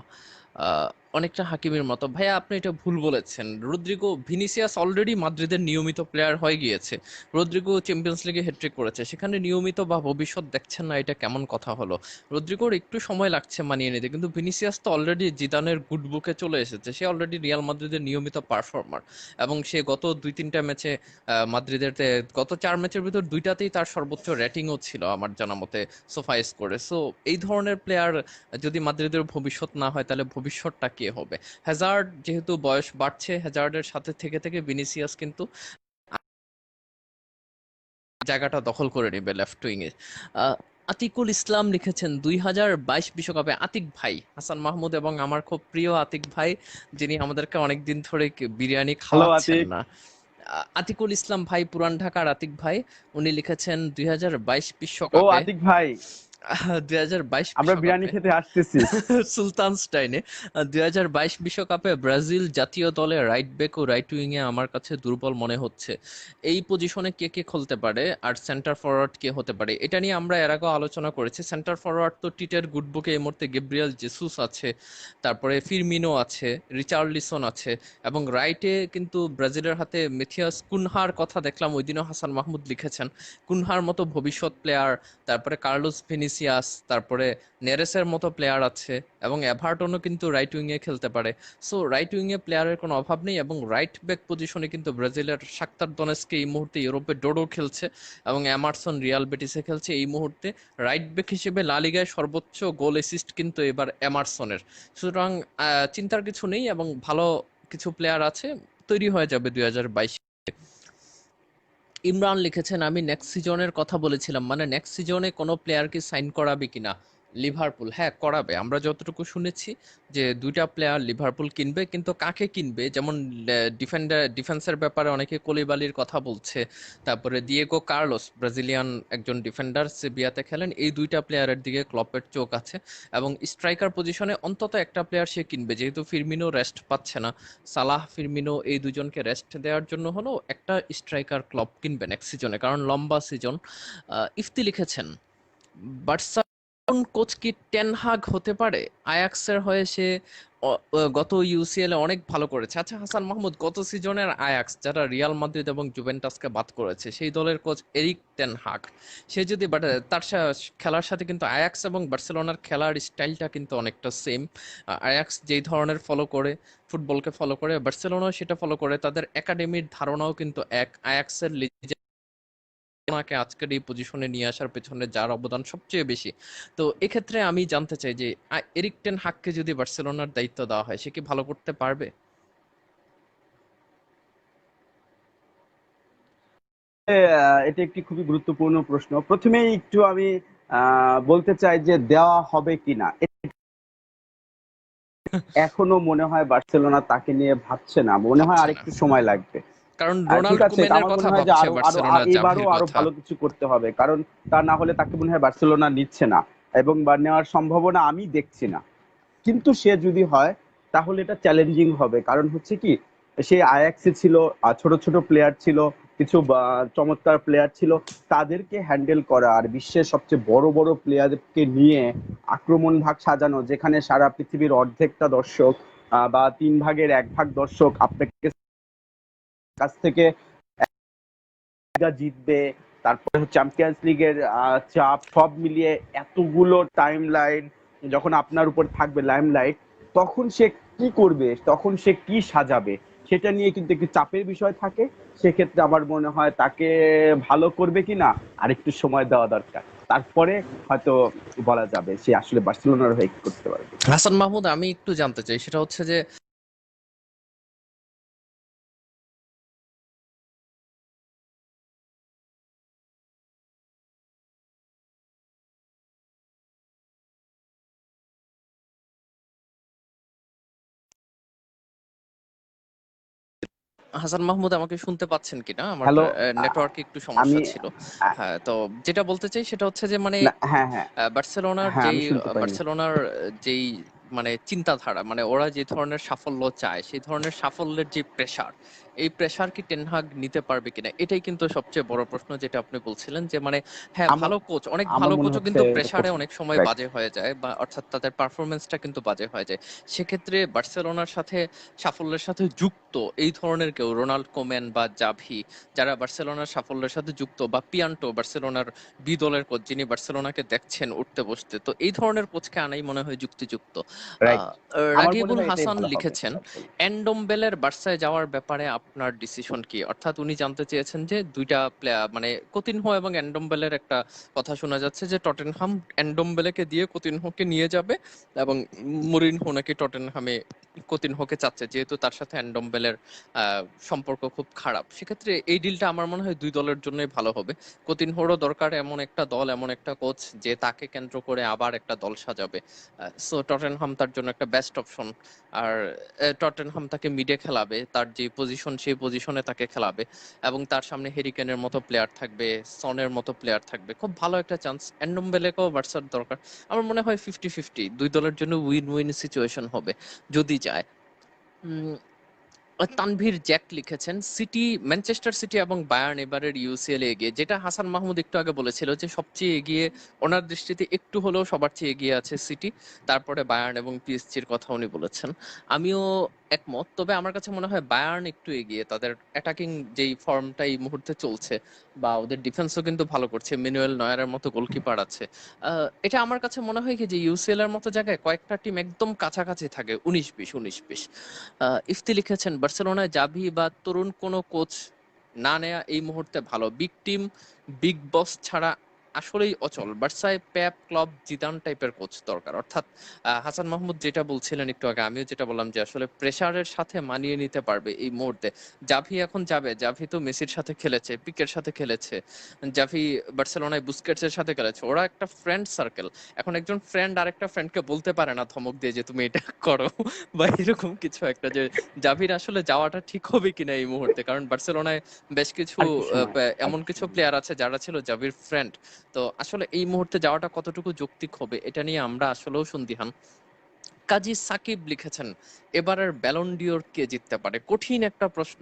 [SPEAKER 1] আহ, অনেকটা হাকিমের মতো। ভাইয়া আপনি এটা ভুল বলেছেন। রদ্রিগো, ভিনিসিয়াস অলরেডি মাদ্রিদের নিয়মিত প্লেয়ার হয়ে গিয়েছে। রদ্রিগো চ্যাম্পিয়ন্স লিগে হ্যাটট্রিক করেছে, সেখানে নিয়মিত বা ভবিষ্যৎ দেখছেন না, এটা কেমন কথা হলো? রদ্রিগোর একটু সময় লাগছে মানিয়ে নিতে, কিন্তু ভিনিসিয়াস তো অলরেডি জিদানের গুড বুকে চলে এসেছে। সে অলরেডি রিয়াল মাদ্রিদের নিয়মিত পারফর্মার, এবং সে গত 2-3টা ম্যাচে মাদ্রিদের গত 4 ম্যাচের ভিতর 2টাতেই তার সর্বোচ্চ রেটিংও ছিল আমার জানা মতে, সোফা স্কোরে। সো এই ধরনের প্লেয়ার যদি মাদ্রিদের ভবিষ্যৎ না হয়, তাহলে ভবিষ্যৎটা কে হবে? হ্যাজার্ড যেহেতু বয়স বাড়ছে, হ্যাজার্ডের সাথে থেকে থেকে ভিনিসিয়াস কিন্তু জায়গাটা দখল করে নেবে লেফট উইং এ। আহ, আতিকুল ইসলাম লিখেছেন 2022 বিশ্বকাপে আতিক ভাই, হাসান মাহমুদ এবং আমার খুব প্রিয় আতিক ভাই, যিনি আমাদেরকে অনেকদিন ধরে বিরিয়ানি
[SPEAKER 2] হ্যালো
[SPEAKER 1] খাওয়াচ্ছেন
[SPEAKER 2] আতিক।
[SPEAKER 1] না। আতিকুল ইসলাম ভাই, পুরান ঢাকার আতিক ভাই, উনি লিখেছেন 2022
[SPEAKER 2] ও
[SPEAKER 1] বিশ্বকাপে,
[SPEAKER 2] আতিক ভাই,
[SPEAKER 1] 2022
[SPEAKER 2] আমরা বিরিয়ানি
[SPEAKER 1] বিশ্বকাপে
[SPEAKER 2] খেতে আসতেছি।
[SPEAKER 1] সুলতানস্টাইনে 2022 বিশ্বকাপে ব্রাজিল জাতীয় দলে রাইট ব্যাক ও রাইট উইং এ আমার কাছে দুর্বল মনে হচ্ছে। এই পজিশনে কে কে খেলতে পারে, আর সেন্টার ফরওয়ার্ড কে হতে পারে, এটা নিয়ে আমরা এর আগেও আলোচনা করেছি। সেন্টার ফরওয়ার্ড তো টিটের গুডবুকে এই মুহূর্তে গেব্রিয়েল জেসুস আছে, তারপরে ফিরমিনো আছে, রিচার্লিসন আছে, এবং রাইটে কিন্তু ব্রাজিলের হাতে মেথিয়াস কুনহার কথা দেখলাম, ওই দিনও হাসান মাহমুদ লিখেছেন কুনহার মতো ভবিষ্যৎ প্লেয়ার, তারপরে কার্লোস ভিনিসিয়াস, তারপরে নেরেসের মতো প্লেয়ার আছে, এবং এভারটনও কিন্তু রাইট উইংয়ে খেলতে পারে। সো রাইট উইংয়ে প্লেয়ারের কোনো অভাব নেই, এবং রাইট ব্যাক পজিশনে কিন্তু ব্রাজিলের শাখতার দনেস্কে এই মুহূর্তে ইউরোপে ডোডো খেলছে, এবং এমারসন রিয়াল বেটিসে খেলছে এই মুহূর্তে। রাইট ব্যাক হিসেবে লা লিগায় সর্বোচ্চ গোল অ্যাসিস্ট কিন্তু এবার এমারসনের। সুতরাং চিন্তার কিছু নেই, এবং ভালো কিছু প্লেয়ার আছে, তৈরি হয়ে যাবে 2022। ইমরান লিখেছেন আমি নেক্সট সিজনের কথা বলেছিলাম, মানে নেক্সট সিজনে কোনো প্লেয়ারকে সাইন করাবে কিনা? লিভারপুল হ্যাঁ করাবে, আমরা যতটুকু শুনেছি যে 2টা প্লেয়ার লিভারপুল কিনবে, কিন্তু কাকে কিনবে? যেমন ডিফেন্সের ব্যাপারে অনেকে কোলিবালির কথা বলছে, তারপরে দিয়েগো কার্লোস, ব্রাজিলিয়ান একজন ডিফেন্ডার, সেভিয়াতে খেলেন, এই 2টা প্লেয়ারের দিকে ক্লপের চোখ আছে। এবং স্ট্রাইকার পজিশনে অন্তত একটা প্লেয়ার সে কিনবে, যেহেতু ফিরমিনো রেস্ট পাচ্ছে না। সালাহ, ফিরমিনো এই দুজনকে রেস্ট দেওয়ার জন্য হলো একটা স্ট্রাইকার ক্লব কিনবে নেক্সট সিজনে, কারণ লম্বা সিজন। ইফতি লিখেছেন বার্সা কোচ কি টেন হাগ হতে পারে? আয়াক্সের হয়ে সে গত ইউসিএল এ অনেক ভালো করেছে। আচ্ছা হাসান মাহমুদ, গত সিজনের আয়াক্স যারা রিয়াল মাদ্রিদ এবং জুভেন্টাসকে বাদ করেছে, সেই দলের কোচ এরিক টেন হাগ, সে যদি তার খেলার সাথে কিন্তু আয়াক্স এবং বার্সেলোনার খেলার স্টাইলটা কিন্তু অনেকটা সেম। আয়াক্স যেই ধরনের ফলো করে, ফুটবলকে ফলো করে, বার্সেলোনাও সেটা ফলো করে, তাদের একাডেমির ধারণাও কিন্তু এক। আয়াক্সের ওনাকে আজকের এই পজিশনে নিয়ে আসার পেছনে যার অবদান সবচেয়ে বেশি। তো এক্ষেত্রে আমি জানতে চাই যে এরিক টেন হাগকে যদি বার্সেলোনার দায়িত্ব দেওয়া হয়, সে কি ভালো করতে পারবে?
[SPEAKER 2] এটা একটি খুবই গুরুত্বপূর্ণ প্রশ্ন। প্রথমেই একটু আমি বলতে চাই যে দেওয়া হবে কিনা, এখনো মনে হয় বার্সেলোনা তাকে নিয়ে ভাবছে না, মনে হয়
[SPEAKER 1] ভাবছে না,
[SPEAKER 2] আরেকটু সময় লাগবে।
[SPEAKER 1] কারণ
[SPEAKER 2] ঠিক
[SPEAKER 1] রোনাল্ড
[SPEAKER 2] আছে,
[SPEAKER 1] কুমেনের
[SPEAKER 2] আমার
[SPEAKER 1] কথা
[SPEAKER 2] মনে হয় যে
[SPEAKER 1] ভাবছে
[SPEAKER 2] আরো আরো
[SPEAKER 1] বার্সেলোনা,
[SPEAKER 2] এবারও
[SPEAKER 1] জাভির
[SPEAKER 2] আরো
[SPEAKER 1] কথা।
[SPEAKER 2] ভালো কিছু করতে হবে, কারণ তা না হলে তাকে মনে হয় বার্সেলোনা নিচ্ছে না, এবং বা নেওয়ার সম্ভাবনা আমি দেখছি না। কিন্তু সে যদি হয় তাহলে এটা চ্যালেঞ্জিং হবে, কারণ হচ্ছে কি, সে আয়াক্সে ছিল, ছোট ছোট প্লেয়ার ছিল, কিছু চমৎকার প্লেয়ার ছিল, তাদেরকে হ্যান্ডেল করা আর বিশ্বের সবচেয়ে বড় বড় প্লেয়ারকে নিয়ে আক্রমণ ভাগ সাজানো, যেখানে সারা পৃথিবীর অর্ধেকটা দর্শক বা 3 ভাগের 1 ভাগ দর্শক আপনাকে কাছ থেকে জিতবে, তারপরে চ্যাম্পিয়ন্স লিগের চাপ, সব মিলিয়ে এতগুলো টাইম লাইন যখন আপনার উপর থাকবে, লাইমলাইট, তখন সে কি করবে, তখন সে কি সাজাবে, সেটা নিয়ে কিন্তু একটু চাপের বিষয় থাকে। সেক্ষেত্রে আমার মনে হয় তাকে ভালো করবে কিনা আর একটু সময় দেওয়া দরকার, তারপরে হয়তো বলা যাবে সে আসলে বার্সেলোনার হয়ে কি করতে পারবে।
[SPEAKER 1] হাসান মাহমুদ, আমি একটু জানতে চাই, সেটা হচ্ছে যে হাসান মাহমুদ আমাকে শুনতে পাচ্ছেন কিনা? আমার
[SPEAKER 2] হ্যালো।
[SPEAKER 1] নেটওয়ার্কে একটু
[SPEAKER 2] আমি
[SPEAKER 1] সমস্যা ছিল। হ্যাঁ, তো যেটা বলতে চাই সেটা হচ্ছে যে মানে
[SPEAKER 2] হ্যাঁ, হ্যাঁ,
[SPEAKER 1] বার্সেলোনার
[SPEAKER 2] হ্যাঁ,
[SPEAKER 1] যেই
[SPEAKER 2] আমি শুনতে পাইনি।
[SPEAKER 1] বার্সেলোনার যেই মানে চিন্তাধারা, মানে ওরা যে ধরনের সাফল্য চায়, সেই ধরনের সাফল্যের যে প্রেসার, এই প্রেসার কি টেন হাগ নিতে পারবে কিনা, এটাই কিন্তু সবচেয়ে বড় প্রশ্ন, যেটা আপনি বলছিলেন যে মানে হ্যাঁ
[SPEAKER 2] আমার
[SPEAKER 1] ভালো কোচ, অনেক
[SPEAKER 2] আমার
[SPEAKER 1] ভালো
[SPEAKER 2] মনে
[SPEAKER 1] কোচও
[SPEAKER 2] হচ্ছে
[SPEAKER 1] কিন্তু
[SPEAKER 2] এটা
[SPEAKER 1] প্রেসারে
[SPEAKER 2] কঠিন।
[SPEAKER 1] অনেক সময়
[SPEAKER 2] রাইট।
[SPEAKER 1] বাজে হয়ে যায়, বা অর্থাৎ তাদের পারফরমেন্সটা কিন্তু বাজে হয়ে যায়। সেক্ষেত্রে বার্সেলোনার সাথে সাফল্যের সাথে যুক্ত এই ধরনের কেউ, রোনাল্ড কোমেন বা জাভি, যারা বার্সেলোনার সাফল্যের সাথে যুক্ত, বা পিয়ান্টো বার্সেলোনার বি দলের কোচ, যিনি বার্সেলোনাকে দেখছেন উঠতে বসতে, তো এই ধরনের কোচকে আনাই মনে হয় যুক্তিযুক্ত।
[SPEAKER 2] রাইট।
[SPEAKER 1] আহ,
[SPEAKER 2] আমার মনে
[SPEAKER 1] রাগিবুল
[SPEAKER 2] হয় এটাই
[SPEAKER 1] হাসান
[SPEAKER 2] ভালো হবে
[SPEAKER 1] লিখেছেন,
[SPEAKER 2] সবচেয়ে।
[SPEAKER 1] এন্ডোম্বেলের বার্সায় যাওয়ার ব্যাপারে আপনার ডিসিশন কি? অর্থাৎ উনি জানতে চেয়েছেন যে দুইটা প্লেয়ার মানে কুতিনহো এবং এন্ডোম্বেলের একটা কথা শোনা যাচ্ছে যে টটেনহাম এন্ডোম্বেলেকে দিয়ে কুতিনহোকে নিয়ে যাবে, এবং মুরিনহো নাকি টটেনহামে কুতিনহোকে চাচ্ছে, যেহেতু তার সাথে এন্ডোম্বেলের সম্পর্ক খুব খারাপ। সেক্ষেত্রে এই ডিলটা আমার মনে হয় দুই দলের জন্যই ভালো হবে। কুতিনহোরও দরকার এমন একটা দল, এমন একটা কোচ যে তাকে কেন্দ্র করে আবার একটা দল সাজাবে। সো টটেনহাম তার জন্য একটা বেস্ট অপশন। আর টটেনহাম তাকে মিডে খেলাবে, তার যে পজিশন সেই পজিশনে তাকে খেলাবে, এবং তার সামনে হেরিকেনের মতো প্লেয়ার থাকবে, সনের মতো প্লেয়ার থাকবে, খুব ভালো একটা চান্স। এন্ডোম্বেলেকেও বার্সার দরকার। আমার মনে হয় 50-50 দুই দলের জন্য উইন উইন সিচুয়েশন হবে যদি যায়। উম, তানভীর জ্যাক লিখেছেন, সিটি, ম্যানচেস্টার সিটি এবং বায়ার্ন এবারের ইউসিএল এ এগিয়ে, যেটা হাসান মাহমুদ একটু আগে বলেছিল যে সবচেয়ে এগিয়ে ওনার দৃষ্টিতে একটু হলেও সবার চেয়ে এগিয়ে আছে সিটি, তারপরে বায়ার্ন এবং পিএসজির কথা উনি বলেছেন। আমিও একমত, তবে আমার কাছে মনে হয় বায়ার্ন একটু এগিয়ে, তাদের অ্যাটাকিং যেই ফর্মটা এই মুহূর্তে চলছে, বা ওদের ডিফেন্সও কিন্তু ভালো করছে, ম্যানুয়েল নয়ারের মতো গোলকিপার আছে। এটা আমার কাছে মনে হয় কি যে ইউসিএল এর মতো জায়গায় কয়েকটা টিম একদম কাছাকাছি থাকে, 19-20 19-20। ইফতি লিখেছেন, বার্সেলোনায় জাভি বা তরুণ কোনো কোচ না নেয়া এই মুহূর্তে ভালো, বিগ টিম বিগ বস ছাড়া আসলেই অচল, বার্সায় পেপ ক্লব জিদান টাইপের কোচ দরকার। অর্থাৎ হাসান মাহমুদ যেটা বলছিলেন একটু আগে, আমিও যেটা বললাম, যে আসলে প্রেসারের সাথে মানিয়ে নিতে পারবে এই মুহূর্তে। জাভি এখন যাবে, জাভি তো মেসির সাথে খেলেছে, পিকের সাথে খেলেছে, জাভি বার্সেলোনায় বুস্কেটসের সাথে খেলেছে, ওরা একটা ফ্রেন্ড সার্কেল। এখন একজন ফ্রেন্ড আরেকটা ফ্রেন্ডকে বলতে পারে না ধমক দিয়ে যে তুমি এটা করো, বা এরকম কিছু একটা, যে জাভির আসলে যাওয়াটা ঠিক হবে কিনা এই মুহূর্তে, কারণ বার্সেলোনায় বেশ কিছু
[SPEAKER 2] আর কি সময়, আর
[SPEAKER 1] এমন
[SPEAKER 2] কি
[SPEAKER 1] কিছু
[SPEAKER 2] সময়।
[SPEAKER 1] প্লেয়ার আছে যারা ছিল জাভির ফ্রেন্ড। তো আসলে এই মুহূর্তে যাওয়াটা কতটুকু যৌক্তিক হবে এটা নিয়ে আমরা আসলেও সন্দিহান। কাজী সাকিব লিখেছেন, এবারের ব্যালন ডিওর কে জিততে পারে, কঠিন একটা প্রশ্ন।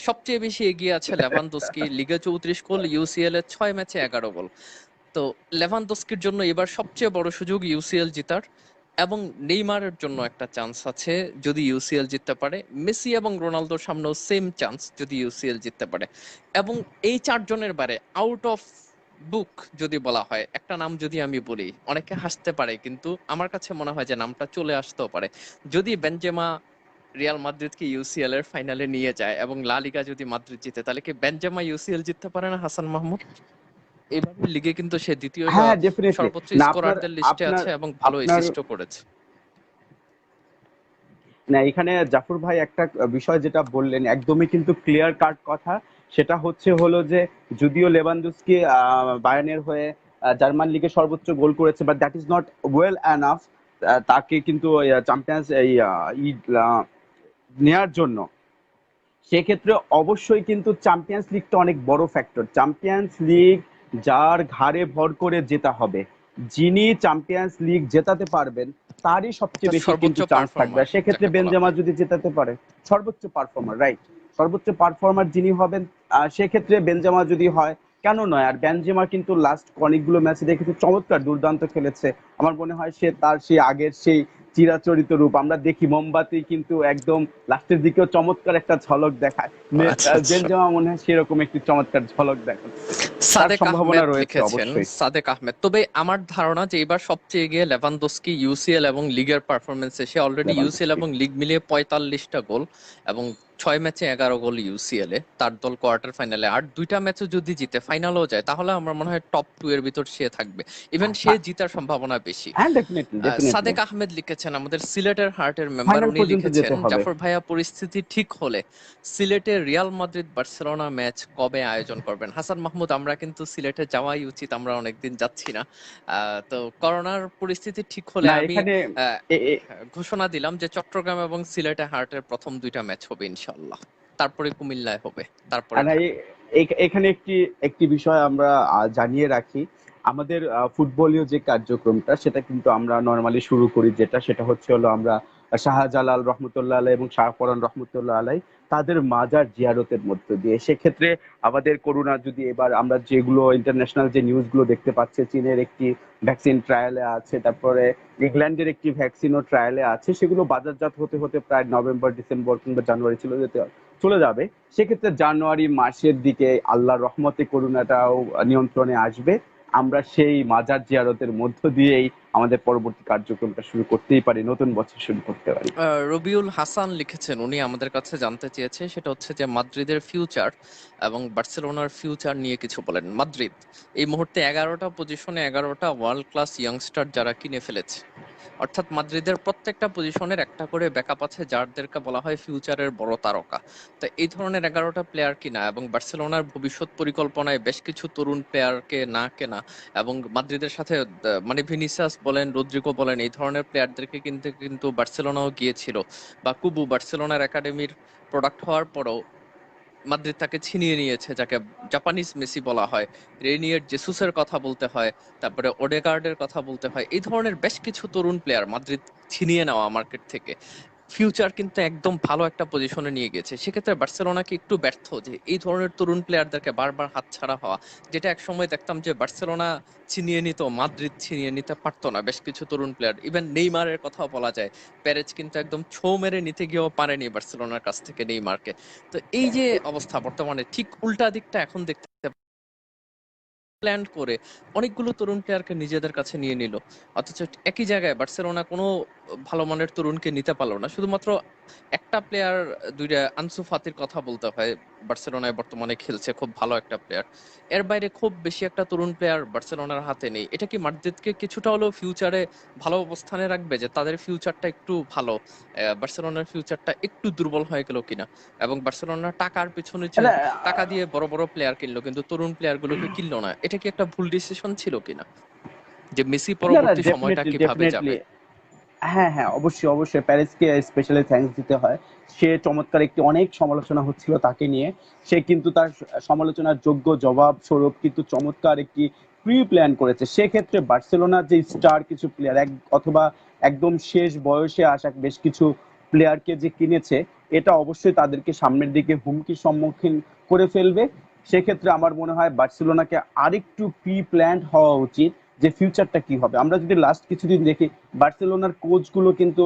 [SPEAKER 1] সবচেয়ে বেশি এগিয়ে আছে লেভানদস্কি, লিগে 34 গোল, ইউসিএল এ 6 ম্যাচে 11 গোল। তো লেভানদস্কির জন্য এবার সবচেয়ে বড় সুযোগ ইউসিএল জেতার, এবং নেইমারের জন্য একটা চান্স আছে যদি ইউসিএল জিততে পারে, মেসি এবং রোনালদোর সামনেও সেম চান্স যদি ইউসিএল জিততে পারে। এবং এই চারজনের বারে আউট অফ বুক যদি বলা হয়, একটা নাম যদি আমি বলি, অনেকে হাসতে পারে, কিন্তু আমার কাছে মনে হয় যে নামটা চলে আসতেও পারে। যদি বেনজেমা রিয়াল মাদ্রিদকে ইউসিএল এর ফাইনালে নিয়ে যায় এবং লা লিগা যদি মাদ্রিদ জিতে, তাহলে কি বেনজেমা ইউসিএল জিততে পারে না হাসান মাহমুদ? এবারের লিগে কিন্তু সে দ্বিতীয়
[SPEAKER 2] হ্যাঁ, ডেফিনেটলি।
[SPEAKER 1] সর্বোচ্চ
[SPEAKER 2] না, আপনার
[SPEAKER 1] স্কোরারদের লিস্টে
[SPEAKER 2] আপনার
[SPEAKER 1] আছে এবং ভালো
[SPEAKER 2] আপনার
[SPEAKER 1] অ্যাসিস্টও করেছে।
[SPEAKER 2] না, এখানে জাফর ভাই একটা বিষয় যেটা বললেন একদমই কিন্তু ক্লিয়ার কাট কথা। সেটা হলো যে যদিও লেভানডস্কি বায়ার্নের হয়ে জার্মান লিগে সর্বোচ্চ গোল করেছে, but that is not well enough তাকে কিন্তু চ্যাম্পিয়ন্স এই নেয়ার জন্য। সেক্ষেত্রে অবশ্যই কিন্তু চ্যাম্পিয়ন্স লিগটা অনেক বড় ফ্যাক্টর। চ্যাম্পিয়ন্স লিগ যার ঘাড়ে ভর করে জেতা হবে, যিনি চ্যাম্পিয়ন্স লিগ জেতাতে পারবেন, তারই সবচেয়ে
[SPEAKER 1] অর্থাৎ
[SPEAKER 2] বেশি
[SPEAKER 1] সর্বোচ্চ
[SPEAKER 2] কিন্তু চান্স থাকবে।
[SPEAKER 1] পারফর্মার
[SPEAKER 2] আর সেক্ষেত্রে
[SPEAKER 1] যাকে বলা
[SPEAKER 2] বেনজেমা
[SPEAKER 1] হয়।
[SPEAKER 2] যদি জেতাতে পারে, সর্বোচ্চ পারফর্মার, রাইট, সর্বোচ্চ পারফর্মার যিনি হবেন, সেক্ষেত্রে বেনজেমা যদি হয়, কেন নয়? আর বেনজেমা কিন্তু লাস্ট অনেকগুলো ম্যাচে দেখেছি চমৎকার দুর্দান্ত খেলেছে। আমার মনে হয় সে তার সেই আগের সেই চিরাচরিত রূপ আমরা দেখি। মোমবাতি কিন্তু একদম লাস্টের দিকেও চমৎকার একটা ঝলক দেখায়।
[SPEAKER 1] আচ্ছা আচ্ছা।
[SPEAKER 2] বেনজেমা মনে হয় সেরকম একটি চমৎকার ঝলক দেখাচ্ছে। তার
[SPEAKER 1] সাদেক
[SPEAKER 2] সম্ভাবনা
[SPEAKER 1] আহমেদ
[SPEAKER 2] রয়েছে
[SPEAKER 1] লিখেছেন,
[SPEAKER 2] অবশ্যই।
[SPEAKER 1] সাদেক আহমেদ, তবে আমার ধারণা যে এবার সবচেয়ে এগিয়ে লেভানদস্কি ইউসিএল এবং লিগের পারফরমেন্সে। সে অলরেডি ইউসিএল
[SPEAKER 2] লেভানডস্কি।
[SPEAKER 1] এবং লিগ মিলিয়ে 45টা গোল, এবং 6 ম্যাচে 11 গোল ইউসিএল এ, তার দল কোয়ার্টার ফাইনালে। আর দুইটা ম্যাচও যদি জিতে ফাইনালও যায়, তাহলে আমার মনে হয় টপ 2 এর ভিতর সে থাকবে, ইভেন সে
[SPEAKER 2] হ্যাঁ,
[SPEAKER 1] জিতার সম্ভাবনা বেশি।
[SPEAKER 2] হ্যাঁ, ডেফিনেটলি, ডেফিনেটলি।
[SPEAKER 1] সাদেক আহমেদ লিখেছেন, আমাদের সিলেটের হার্টের মেম্বার,
[SPEAKER 2] ফাইনাল
[SPEAKER 1] উনি
[SPEAKER 2] পর্যন্ত
[SPEAKER 1] লিখেছেন,
[SPEAKER 2] যেতে হবে।
[SPEAKER 1] জাফর ভাইয়া পরিস্থিতি ঠিক হলে সিলেটে রিয়াল মাদ্রিদ বার্সেলোনা ম্যাচ কবে আয়োজন করবেন? হাসান মাহমুদ, আমরা কিন্তু সিলেটে যাওয়াই উচিত, আমরা অনেকদিন যাচ্ছি না। তো করোনার পরিস্থিতি ঠিক হলে
[SPEAKER 2] না,
[SPEAKER 1] আমি
[SPEAKER 2] এখানে
[SPEAKER 1] আহ,
[SPEAKER 2] এ- এ-
[SPEAKER 1] ঘোষণা দিলাম যে চট্টগ্রাম এবং সিলেটে হার্টের প্রথম দুইটা ম্যাচ হবে ইনশাল্লাহ, তারপরে কুমিল্লায় হবে, তারপরে
[SPEAKER 2] না,
[SPEAKER 1] ঢাকায়।
[SPEAKER 2] এখানে একটি একটি বিষয় আমরা জানিয়ে রাখি। আমাদের ফুটবলীয় যে কার্যক্রমটা সেটা কিন্তু আমরা নর্মালি শুরু করি, যেটা সেটা হলো আমরা শাহজালাল রহমতুল্লাহ আলাই এবং শাহপরান রহমতুল্লাহ আলাই তাদের মাজার জিয়ারতের মধ্য দিয়ে। সেক্ষেত্রে আমাদের করোনা যদি এবার আমরা যেগুলো ইন্টারন্যাশনাল যে নিউজগুলো দেখতে পাচ্ছি, চীনের একটি ভ্যাকসিন ট্রায়ালে আছে, তারপরে ইংল্যান্ডের একটি ভ্যাকসিনও ট্রায়ালে আছে, সেগুলো বাজারজাত হতে হতে প্রায় নভেম্বর ডিসেম্বর কিংবা জানুয়ারি চলে যাবে। সেক্ষেত্রে জানুয়ারি মাসের দিকে আল্লাহর রহমতে করোনাটাও নিয়ন্ত্রণে আসবে। আমরা সেই মাজার জিয়ারতের মধ্য দিয়েই আমাদের পরবর্তী কার্যক্রমটা শুরু করতেই পারি, নতুন বছর শুরু করতে পারি।
[SPEAKER 1] রবিউল হাসান লিখেছেন, উনি আমাদের কাছে জানতে চেয়েছে সেটা হচ্ছে যে মাদ্রিদের ফিউচার এবং বার্সেলোনার ফিউচার নিয়ে কিছু বলেন। মাদ্রিদ এই মুহূর্তে 11টা পজিশনে 11টা ওয়ার্ল্ড ক্লাস ইয়াংস্টার যারা কিনে ফেলেছে, অর্থাৎ মাদ্রিদের প্রত্যেকটা পজিশনের একটা করে ব্যাকআপ আছে যাদেরকে বলা হয় ফিউচারের বড় তারকা। তো এই ধরনের 11টা প্লেয়ার কিনা এবং বার্সেলোনার ভবিষ্যৎ পরিকল্পনায় বেশ কিছু তরুণ প্লেয়ারকে না কেনা এবং মাদ্রিদের সাথে মানে ভিনিসিয়াস বলেন, রদ্রিগো বলেন, এই ধরনের প্লেয়ারদেরকে কিনতে কিন্তু বার্সেলোনাও গিয়েছিল। বা কুবু বার্সেলোনার একাডেমির প্রোডাক্ট হওয়ার পরও মাদ্রিদ তাকে ছিনিয়ে নিয়েছে, যাকে জাপানিজ মেসি বলা হয়। রেনিয়ের জেসুসের কথা বলতে হয়, তারপরে ওডেগার্ডের কথা বলতে হয়। এই ধরনের বেশ কিছু তরুণ প্লেয়ার মাদ্রিদ ছিনিয়ে নেওয়া মার্কেট থেকে ফিউচার কিন্তু একদম ভালো একটা পজিশনে নিয়ে গেছে। সেক্ষেত্রে বার্সেলোনাকে একটু ব্যর্থ যে এই ধরনের তরুণ প্লেয়ারদেরকে বারবার হাতছাড়া হওয়া, যেটা এক সময় দেখতাম যে বার্সেলোনা ছিনিয়ে নিত, মাদ্রিদ ছিনিয়ে নিতে পারতো না বেশ কিছু তরুণ প্লেয়ার। ইভেন নেইমারের কথাও বলা যায়, প্যারেজ কিন্তু একদম ছো মেরে নিতে গিয়েও পারেনি বার্সেলোনার কাছ থেকে নেইমারকে। তো এই যে অবস্থা বর্তমানে, ঠিক উল্টা দিকটা এখন দেখতে প্ল্যান করে অনেকগুলো তরুণ প্লেয়ারকে নিজেদের কাছে নিয়ে নিল, অথচ একই জায়গায় বার্সেলোনা কোনো ভালো মানের তরুণকে নিতে পারলো না। শুধুমাত্র একটা প্লেয়ার, দুইটা আনসু ফাতির কথা বলতে হয়, বার্সেলোনায় বর্তমানে খেলছে, খুব ভালো একটা প্লেয়ার। এর বাইরে খুব বেশি একটা তরুণ প্লেয়ার বার্সেলোনার হাতে নেই। এটা কি মাদ্রিদকে কিছুটা হলেও ফিউচারে ভালো অবস্থানে রাখবে, যে তাদের ফিউচারটা একটু ভালো, বার্সেলোনার ফিউচারটা একটু দুর্বল হয়ে গেল কিনা? এবং বার্সেলোনা টাকার পিছনে
[SPEAKER 2] না,
[SPEAKER 1] টাকা দিয়ে বড় বড় প্লেয়ার কিনলো কিন্তু তরুণ প্লেয়ার গুলোকে কিনলো না, এটা কি একটা ভুল ডিসিশন ছিল কিনা? যে মেসি
[SPEAKER 2] না, না,
[SPEAKER 1] পরবর্তী সময়টা
[SPEAKER 2] ডেফিনেটলি
[SPEAKER 1] কিভাবে
[SPEAKER 2] ডেফিনেটলি।
[SPEAKER 1] যাবে?
[SPEAKER 2] হ্যাঁ, হ্যাঁ, অবশ্যই, অবশ্যই প্যারেসকে স্পেশালি থ্যাঙ্কস দিতে হয়। সে চমৎকার একটি, অনেক সমালোচনা হচ্ছিল তাকে নিয়ে। সে কিন্তু তার সমালোচনার যোগ্য জবাব স্বরূপ কিন্তু চমৎকার একটি প্রি প্ল্যান করেছে। সেক্ষেত্রে বার্সেলোনার যে স্টার কিছু প্লেয়ার অথবা একদম শেষ বয়সে আসা বেশ কিছু প্লেয়ারকে যে কিনেছে, এটা অবশ্যই তাদেরকে সামনের দিকে হুমকির সম্মুখীন করে ফেলবে। সেক্ষেত্রে আমার মনে হয় বার্সেলোনাকে আরেকটু প্রি প্ল্যান্ড হওয়া উচিত যে ফিউচারটা কি হবে। আমরা যদি লাস্ট কিছুদিন দেখি, বার্সেলোনার কোচগুলো কিন্তু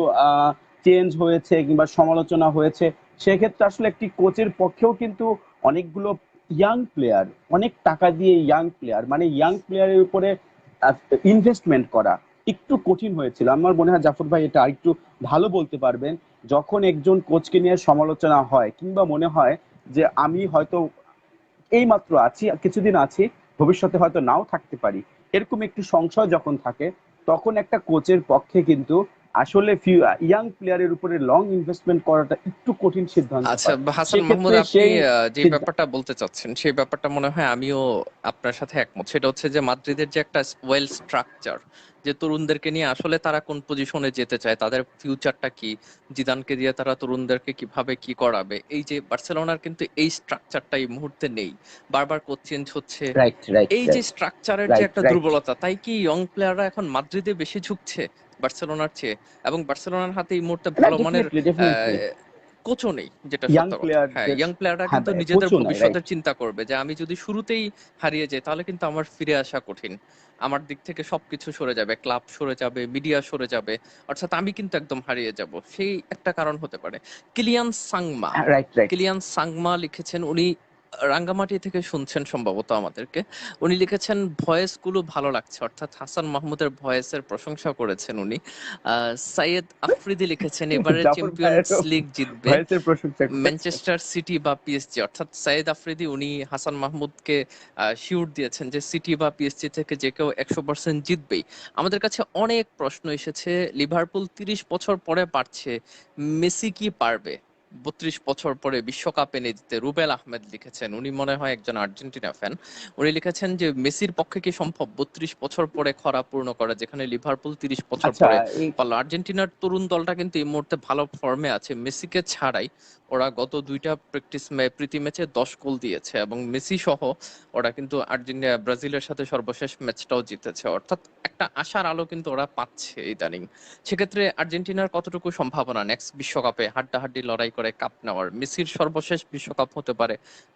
[SPEAKER 2] চেঞ্জ হয়েছে কিংবা সমালোচনা হয়েছে। সেক্ষেত্রে আসলে একটি কোচের পক্ষেও কিন্তু অনেকগুলো ইয়াং প্লেয়ার, অনেক টাকা দিয়ে ইয়াং প্লেয়ার, মানে ইয়াং প্লেয়ারের উপরে ইনভেস্টমেন্ট করা একটু কঠিন হয়েছিল। আমার মনে হয় জাফর ভাই এটা আরেকটু ভালো বলতে পারবেন। যখন একজন কোচকে নিয়ে সমালোচনা হয় কিংবা মনে হয় যে আমি হয়তো এইমাত্র আছি, কিছুদিন আছি, ভবিষ্যতে হয়তো নাও থাকতে পারি, এরকম একটি সংশয় যখন থাকে, তখন একটা কোচের পক্ষে কিন্তু আসলে ইয়াং প্লেয়ারের উপরে লং ইনভেস্টমেন্ট করাটা একটু কঠিন সিদ্ধান্ত
[SPEAKER 1] আচ্ছা,
[SPEAKER 2] হয়।
[SPEAKER 1] হাসান মাহমুদ,
[SPEAKER 2] সেক্ষেত্রে
[SPEAKER 1] আপনি
[SPEAKER 2] সেই
[SPEAKER 1] যে ব্যাপারটা বলতে চাচ্ছেন সেই ব্যাপারটা মনে হয় আমিও আপনার সাথে একমত। সেটা হচ্ছে যে মাদ্রিদের যে একটা ওয়েল স্ট্রাকচার, যে তরুণদেরকে নিয়ে আসলে তারা কোন পজিশনে যেতে চায়, তাদের ফিউচারটা কি, জিদানকে দিয়ে তারা তরুণদেরকে কিভাবে কি করাবে, এই যে বার্সেলোনার কিন্তু এই স্ট্রাকচারটা এই মুহূর্তে নেই। বারবার কোচ চেঞ্জ হচ্ছে।
[SPEAKER 2] রাইট, রাইট,
[SPEAKER 1] এই যে
[SPEAKER 2] রাইট,
[SPEAKER 1] স্ট্রাকচারের যে
[SPEAKER 2] রাইট,
[SPEAKER 1] একটা
[SPEAKER 2] রাইট।
[SPEAKER 1] দুর্বলতা, তাই কি ইয়ং প্লেয়াররা এখন মাদ্রিদে বেশি ঝুঁকছে বার্সেলোনার চেয়ে? এবং বার্সেলোনার হাতে এই মুহূর্তে
[SPEAKER 2] না,
[SPEAKER 1] ভালো মানের
[SPEAKER 2] ডেফিনেটলি, ডেফিনেটলি।
[SPEAKER 1] কোচও নেই, যেটা
[SPEAKER 2] ইয়াং
[SPEAKER 1] সত্য কথা। হ্যাঁ,
[SPEAKER 2] প্লেয়ারদের,
[SPEAKER 1] ইয়াং প্লেয়াররা
[SPEAKER 2] হ্যাঁ
[SPEAKER 1] কিন্তু
[SPEAKER 2] ভাই,
[SPEAKER 1] নিজেদের
[SPEAKER 2] কোচও নাই, রাইট।
[SPEAKER 1] ভবিষ্যতের চিন্তা করবে, যে আমি যদি শুরুতেই হারিয়ে যাই তাহলে কিন্তু আমার ফিরে আসা কঠিন, আমার দিক থেকে সবকিছু সরে যাবে, ক্লাব সরে যাবে, মিডিয়া সরে যাবে, অর্থাৎ আমি কিন্তু একদম হারিয়ে যাব। সেই একটা কারণ হতে পারে। Kylian Sangma,
[SPEAKER 2] right, right.
[SPEAKER 1] Kylian Sangma লিখেছেন, উনি রাঙ্গামাটি থেকে শুনছেন সম্ভবত আমাদেরকে। উনি লিখেছেন ভয়েস গুলো ভালো লাগছে, অর্থাৎ হাসান মাহমুদের ভয়েসের প্রশংসা করেছেন উনি। সাইয়েদ আফ্রিদি লিখেছেন এবারে
[SPEAKER 2] জাফর
[SPEAKER 1] চ্যাম্পিয়ন্স
[SPEAKER 2] ভাইয়েরও
[SPEAKER 1] লিগ জিতবে
[SPEAKER 2] ভয়েসের প্রশংসা করেছে।
[SPEAKER 1] ম্যানচেস্টার সিটি বা পিএসজি। অর্থাৎ সাইয়েদ আফ্রিদি উনি হাসান মাহমুদকে শিওর দিয়েছেন যে সিটি বা পিএসজি থেকে যে কেউ 100% জিতবেই। আমাদের কাছে অনেক প্রশ্ন এসেছে, লিভারপুল 30 বছর পরে পারছে, মেসি কি পারবে 32 বছর পরে বিশ্বকাপ এনে দিতে? রুবেল আহমেদ লিখেছেন, উনি মনে হয় একজন আর্জেন্টিনা ফ্যান। উনি লিখেছেন যে মেসির পক্ষে কি সম্ভব 32 বছর পরে খরা পূর্ণ করা, যেখানে লিভারপুল 30 বছর
[SPEAKER 2] আচ্ছা,
[SPEAKER 1] পরে
[SPEAKER 2] এই
[SPEAKER 1] পারলো। আর্জেন্টিনার তরুণ দলটা কিন্তু এই মুহূর্তে ভালো ফর্মে আছে মেসিকে ছাড়াই। ওরা গত দুইটা প্রীতি ম্যাচে 10 গোল দিয়েছে এবং মেসি সহ ওরা কিন্তু আর্জেন্টিনা ব্রাজিলের সাথে সর্বশেষ ম্যাচটাও জিতেছে। অর্থাৎ একটা আশার আলো কিন্তু ওরা পাচ্ছে ইদানিং। সেক্ষেত্রে আর্জেন্টিনার কতটুকু সম্ভাবনা নেক্সট বিশ্বকাপে হাড্ডাহাড্ডি লড়াই করে কাপ নেওয়ার? মেসির সর্বশেষ বিশ্বকাপ হতে পারে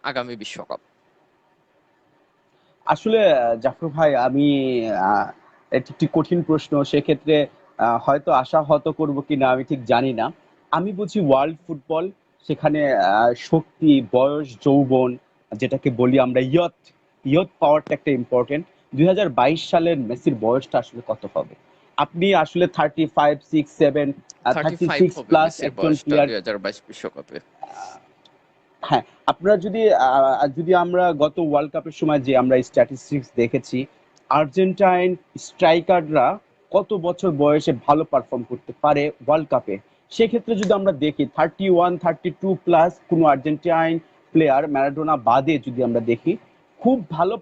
[SPEAKER 1] আগামী বিশ্বকাপ।
[SPEAKER 2] আসলে জাফর ভাই, আমি আহ, এটি একটি কঠিন প্রশ্ন। সেক্ষেত্রে হয়তো আশাহত করব কিনা আমি ঠিক জানি না। আমি বুঝি ওয়ার্ল্ড ফুটবল, সেখানে শক্তি, বয়স, যৌবন, যেটাকে বলি আমরা ইয়থ, ইয়থ পাওয়ারটা একটা ইম্পর্টেন্ট। 2022 সালের মেসির বয়সটা আসলে কত হবে? আপনি আসলে 35, 6, 7,
[SPEAKER 1] 35
[SPEAKER 2] 36
[SPEAKER 1] হবে
[SPEAKER 2] প্লাস
[SPEAKER 1] মেসির
[SPEAKER 2] একজন
[SPEAKER 1] বয়সটা
[SPEAKER 2] প্লেয়ার।
[SPEAKER 1] 2022 বিশ্বকাপে।
[SPEAKER 2] হ্যাঁ, আপনারা যদি আমরা গত ওয়ার্ল্ড কাপের সময় যে আমরা স্ট্যাটিস্টিক্স দেখেছি, আর্জেন্টাইন স্ট্রাইকাররা কত বছর বয়সে ভালো পারফর্ম করতে পারে ওয়ার্ল্ড কাপে। সেক্ষেত্রে যদি আমরা দেখি 31, 32 প্লাস কোনো আর্জেন্টাইন প্লেয়ার, ম্যারাডোনা বাদে যদি আমরা দেখি, খুব ভালো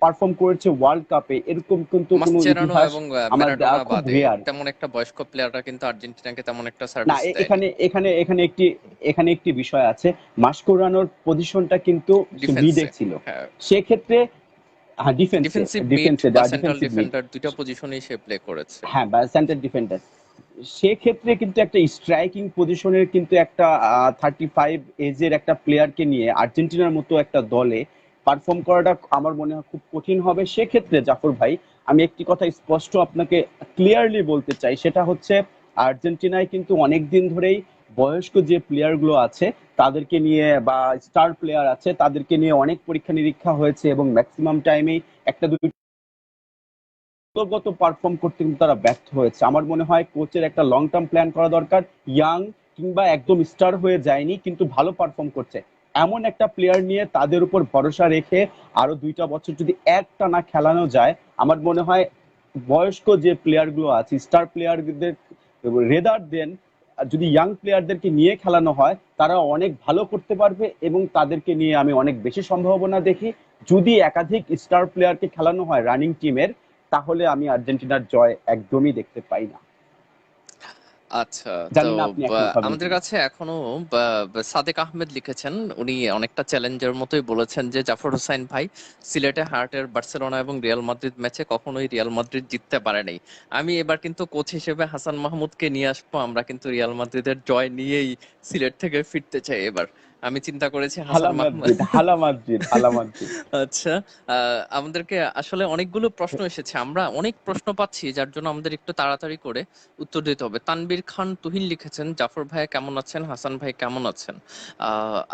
[SPEAKER 2] পারফর্ম করেছে ওয়ার্ল্ড কাপে, এরকম কিন্তু কোনো
[SPEAKER 1] মাসচেরানো
[SPEAKER 2] ইতিহাস
[SPEAKER 1] এবং
[SPEAKER 2] আমার
[SPEAKER 1] ম্যারাডোনা
[SPEAKER 2] খুব
[SPEAKER 1] বাদে
[SPEAKER 2] রেয়ার।
[SPEAKER 1] তেমন একটা বয়স্ক প্লেয়াররা কিন্তু আর্জেন্টিনাকে তেমন একটা
[SPEAKER 2] না,
[SPEAKER 1] সার্ভিস দেয়নি।
[SPEAKER 2] এখানে একটি বিষয় আছে। মাস্কোরানোর পজিশনটা কিন্তু মিডে
[SPEAKER 1] ডিফেন্সে,
[SPEAKER 2] ছিল।
[SPEAKER 1] হ্যাঁ,
[SPEAKER 2] সেক্ষেত্রে, হ্যাঁ, ডিফেন্সে,
[SPEAKER 1] ডিফেন্সিভ মিড
[SPEAKER 2] ডিফেন্সে
[SPEAKER 1] বা সেন্ট্রাল
[SPEAKER 2] ডিফেন্সিভ মিড,
[SPEAKER 1] ডিফেন্ডার দুইটা পজিশনেই সে প্লে করেছে।
[SPEAKER 2] হ্যাঁ, বা সেন্টার ডিফেন্ডার। সেক্ষেত্রে কিন্তু একটা স্ট্রাইকিং পজিশনের কিন্তু একটা 35 এজের একটা প্লেয়ারকে নিয়ে আর্জেন্টিনার মতো একটা দলে পারফর্ম করাটা আমার মনে হয় খুব কঠিন হবে। সেক্ষেত্রে জাফর ভাই, আমি একটি কথা স্পষ্ট আপনাকে ক্লিয়ারলি বলতে চাই, সেটা হচ্ছে আর্জেন্টিনায় কিন্তু অনেক দিন ধরেই বয়স্ক যে প্লেয়ারগুলো আছে তাদেরকে নিয়ে, বা স্টার প্লেয়ার আছে তাদেরকে নিয়ে অনেক পরীক্ষা নিরীক্ষা হয়েছে, এবং ম্যাক্সিমাম টাইমেই একটা দলগত পারফর্ম করতে কিন্তু তারা ব্যর্থ হয়েছে। আমার মনে হয় কোচের একটা লং টার্ম প্ল্যান করা দরকার। ইয়াং কিংবা একদম স্টার হয়ে যায়নি কিন্তু ভালো পারফর্ম করছে এমন একটা প্লেয়ার নিয়ে তাদের উপর ভরসা রেখে আরো 2টা বছর যদি একটানা খেলানো যায়, আমার মনে হয় বয়স্ক যে প্লেয়ার গুলো আছে, স্টার প্লেয়ারদের রেদার দেন, যদি ইয়াং প্লেয়ারদেরকে নিয়ে খেলানো হয়, তারা অনেক ভালো করতে পারবে, এবং তাদেরকে নিয়ে আমি অনেক বেশি সম্ভাবনা দেখি। যদি একাধিক স্টার প্লেয়ারকে খেলানো হয় রানিং টিমের, তাহলে আমি আর্জেন্টিনার জয় একদমই দেখতে পাই না।
[SPEAKER 1] আচ্ছা, তো
[SPEAKER 2] জানি না আপনি একমত হবেন
[SPEAKER 1] আমাদের
[SPEAKER 2] কিনা।
[SPEAKER 1] কাছে এখনো সাদেক আহমেদ লিখেছেন, উনি অনেকটা চ্যালেঞ্জের মতোই বলেছেন যে জাফর হোসাইন ভাই, সিলেটে হার্টের বার্সেলোনা এবং রিয়াল মাদ্রিদ ম্যাচে কখনোই রিয়াল মাদ্রিদ জিততে পারেনি। আমি এবার কিন্তু কোচ হিসেবে হাসান মাহমুদকে নিয়ে আসবো, আমরা কিন্তু রিয়াল মাদ্রিদের জয় নিয়েই সিলেট থেকে ফিরতে চাই এবার। আমি চিন্তা করেছি
[SPEAKER 2] হালা
[SPEAKER 1] হাসান মাহমুদ।
[SPEAKER 2] মাদ্রিদ, হালা মাদ্রিদ, হালা মাদ্রিদ।
[SPEAKER 1] আচ্ছা, আমাদেরকে আসলে অনেকগুলো প্রশ্ন এসেছে, আমরা অনেক প্রশ্ন পাচ্ছি যার জন্য আমাদের একটু তাড়াতাড়ি করে উত্তর দিতে হবে। তানবীর খান তুহিন লিখেছেন, জাফর ভাই কেমন আছেন, হাসান ভাই কেমন আছেন?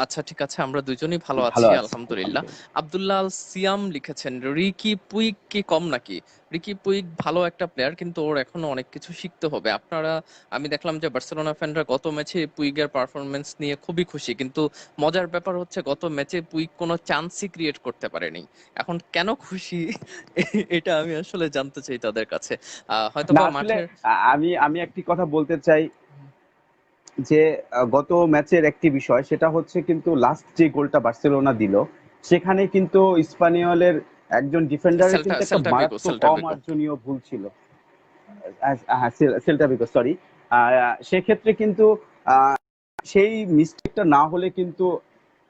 [SPEAKER 1] আচ্ছা, ঠিক আছে, আমরা দুজনেই ভালো
[SPEAKER 2] ভালো
[SPEAKER 1] আছি
[SPEAKER 2] আছে,
[SPEAKER 1] আলহামদুলিল্লাহ।
[SPEAKER 2] আলহামদুলিল্লাহ।
[SPEAKER 1] আব্দুল্লাহ আল সিয়াম লিখেছেন, রিকি পুইক কি কম নাকি? রিকি পুইক ভালো একটা প্লেয়ার, কিন্তু ওর এখনো অনেক কিছু শিখতে হবে। আপনারা, আমি দেখলাম যে বার্সেলোনা ফ্যানরা গত ম্যাচে পুইগের পারফরমেন্স নিয়ে খুবই খুশি, কিন্তু মজার ব্যাপার হচ্ছে গত ম্যাচে পুইক কোনো চান্সই ক্রিয়েট করতে পারেনি। এখন কেন খুশি এটা আমি আসলে জানতে চাই তাদের কাছে।
[SPEAKER 2] না,
[SPEAKER 1] হয়তোবা
[SPEAKER 2] আসলে
[SPEAKER 1] মাঠের।
[SPEAKER 2] আমি আমি একটি কথা বলতে চাই, যে গত ম্যাচের একটি বিষয়, সেটা হচ্ছে কিন্তু লাস্ট যে গোলটা বার্সেলোনা দিল, সেখানে কিন্তু স্পানিওলের একজন ডিফেন্ডারের
[SPEAKER 1] সেল্টা
[SPEAKER 2] কিন্তু একটা
[SPEAKER 1] সেল্টা ভিগো
[SPEAKER 2] মারাত্মক
[SPEAKER 1] সেল্টা ভিগো
[SPEAKER 2] অমার্জনীয় ভুল ছিল। হ্যাঁ, সেল্টা ভিগো, সরি। সেক্ষেত্রে কিন্তু আহ, সেই মিস্টেকটা না হলে কিন্তু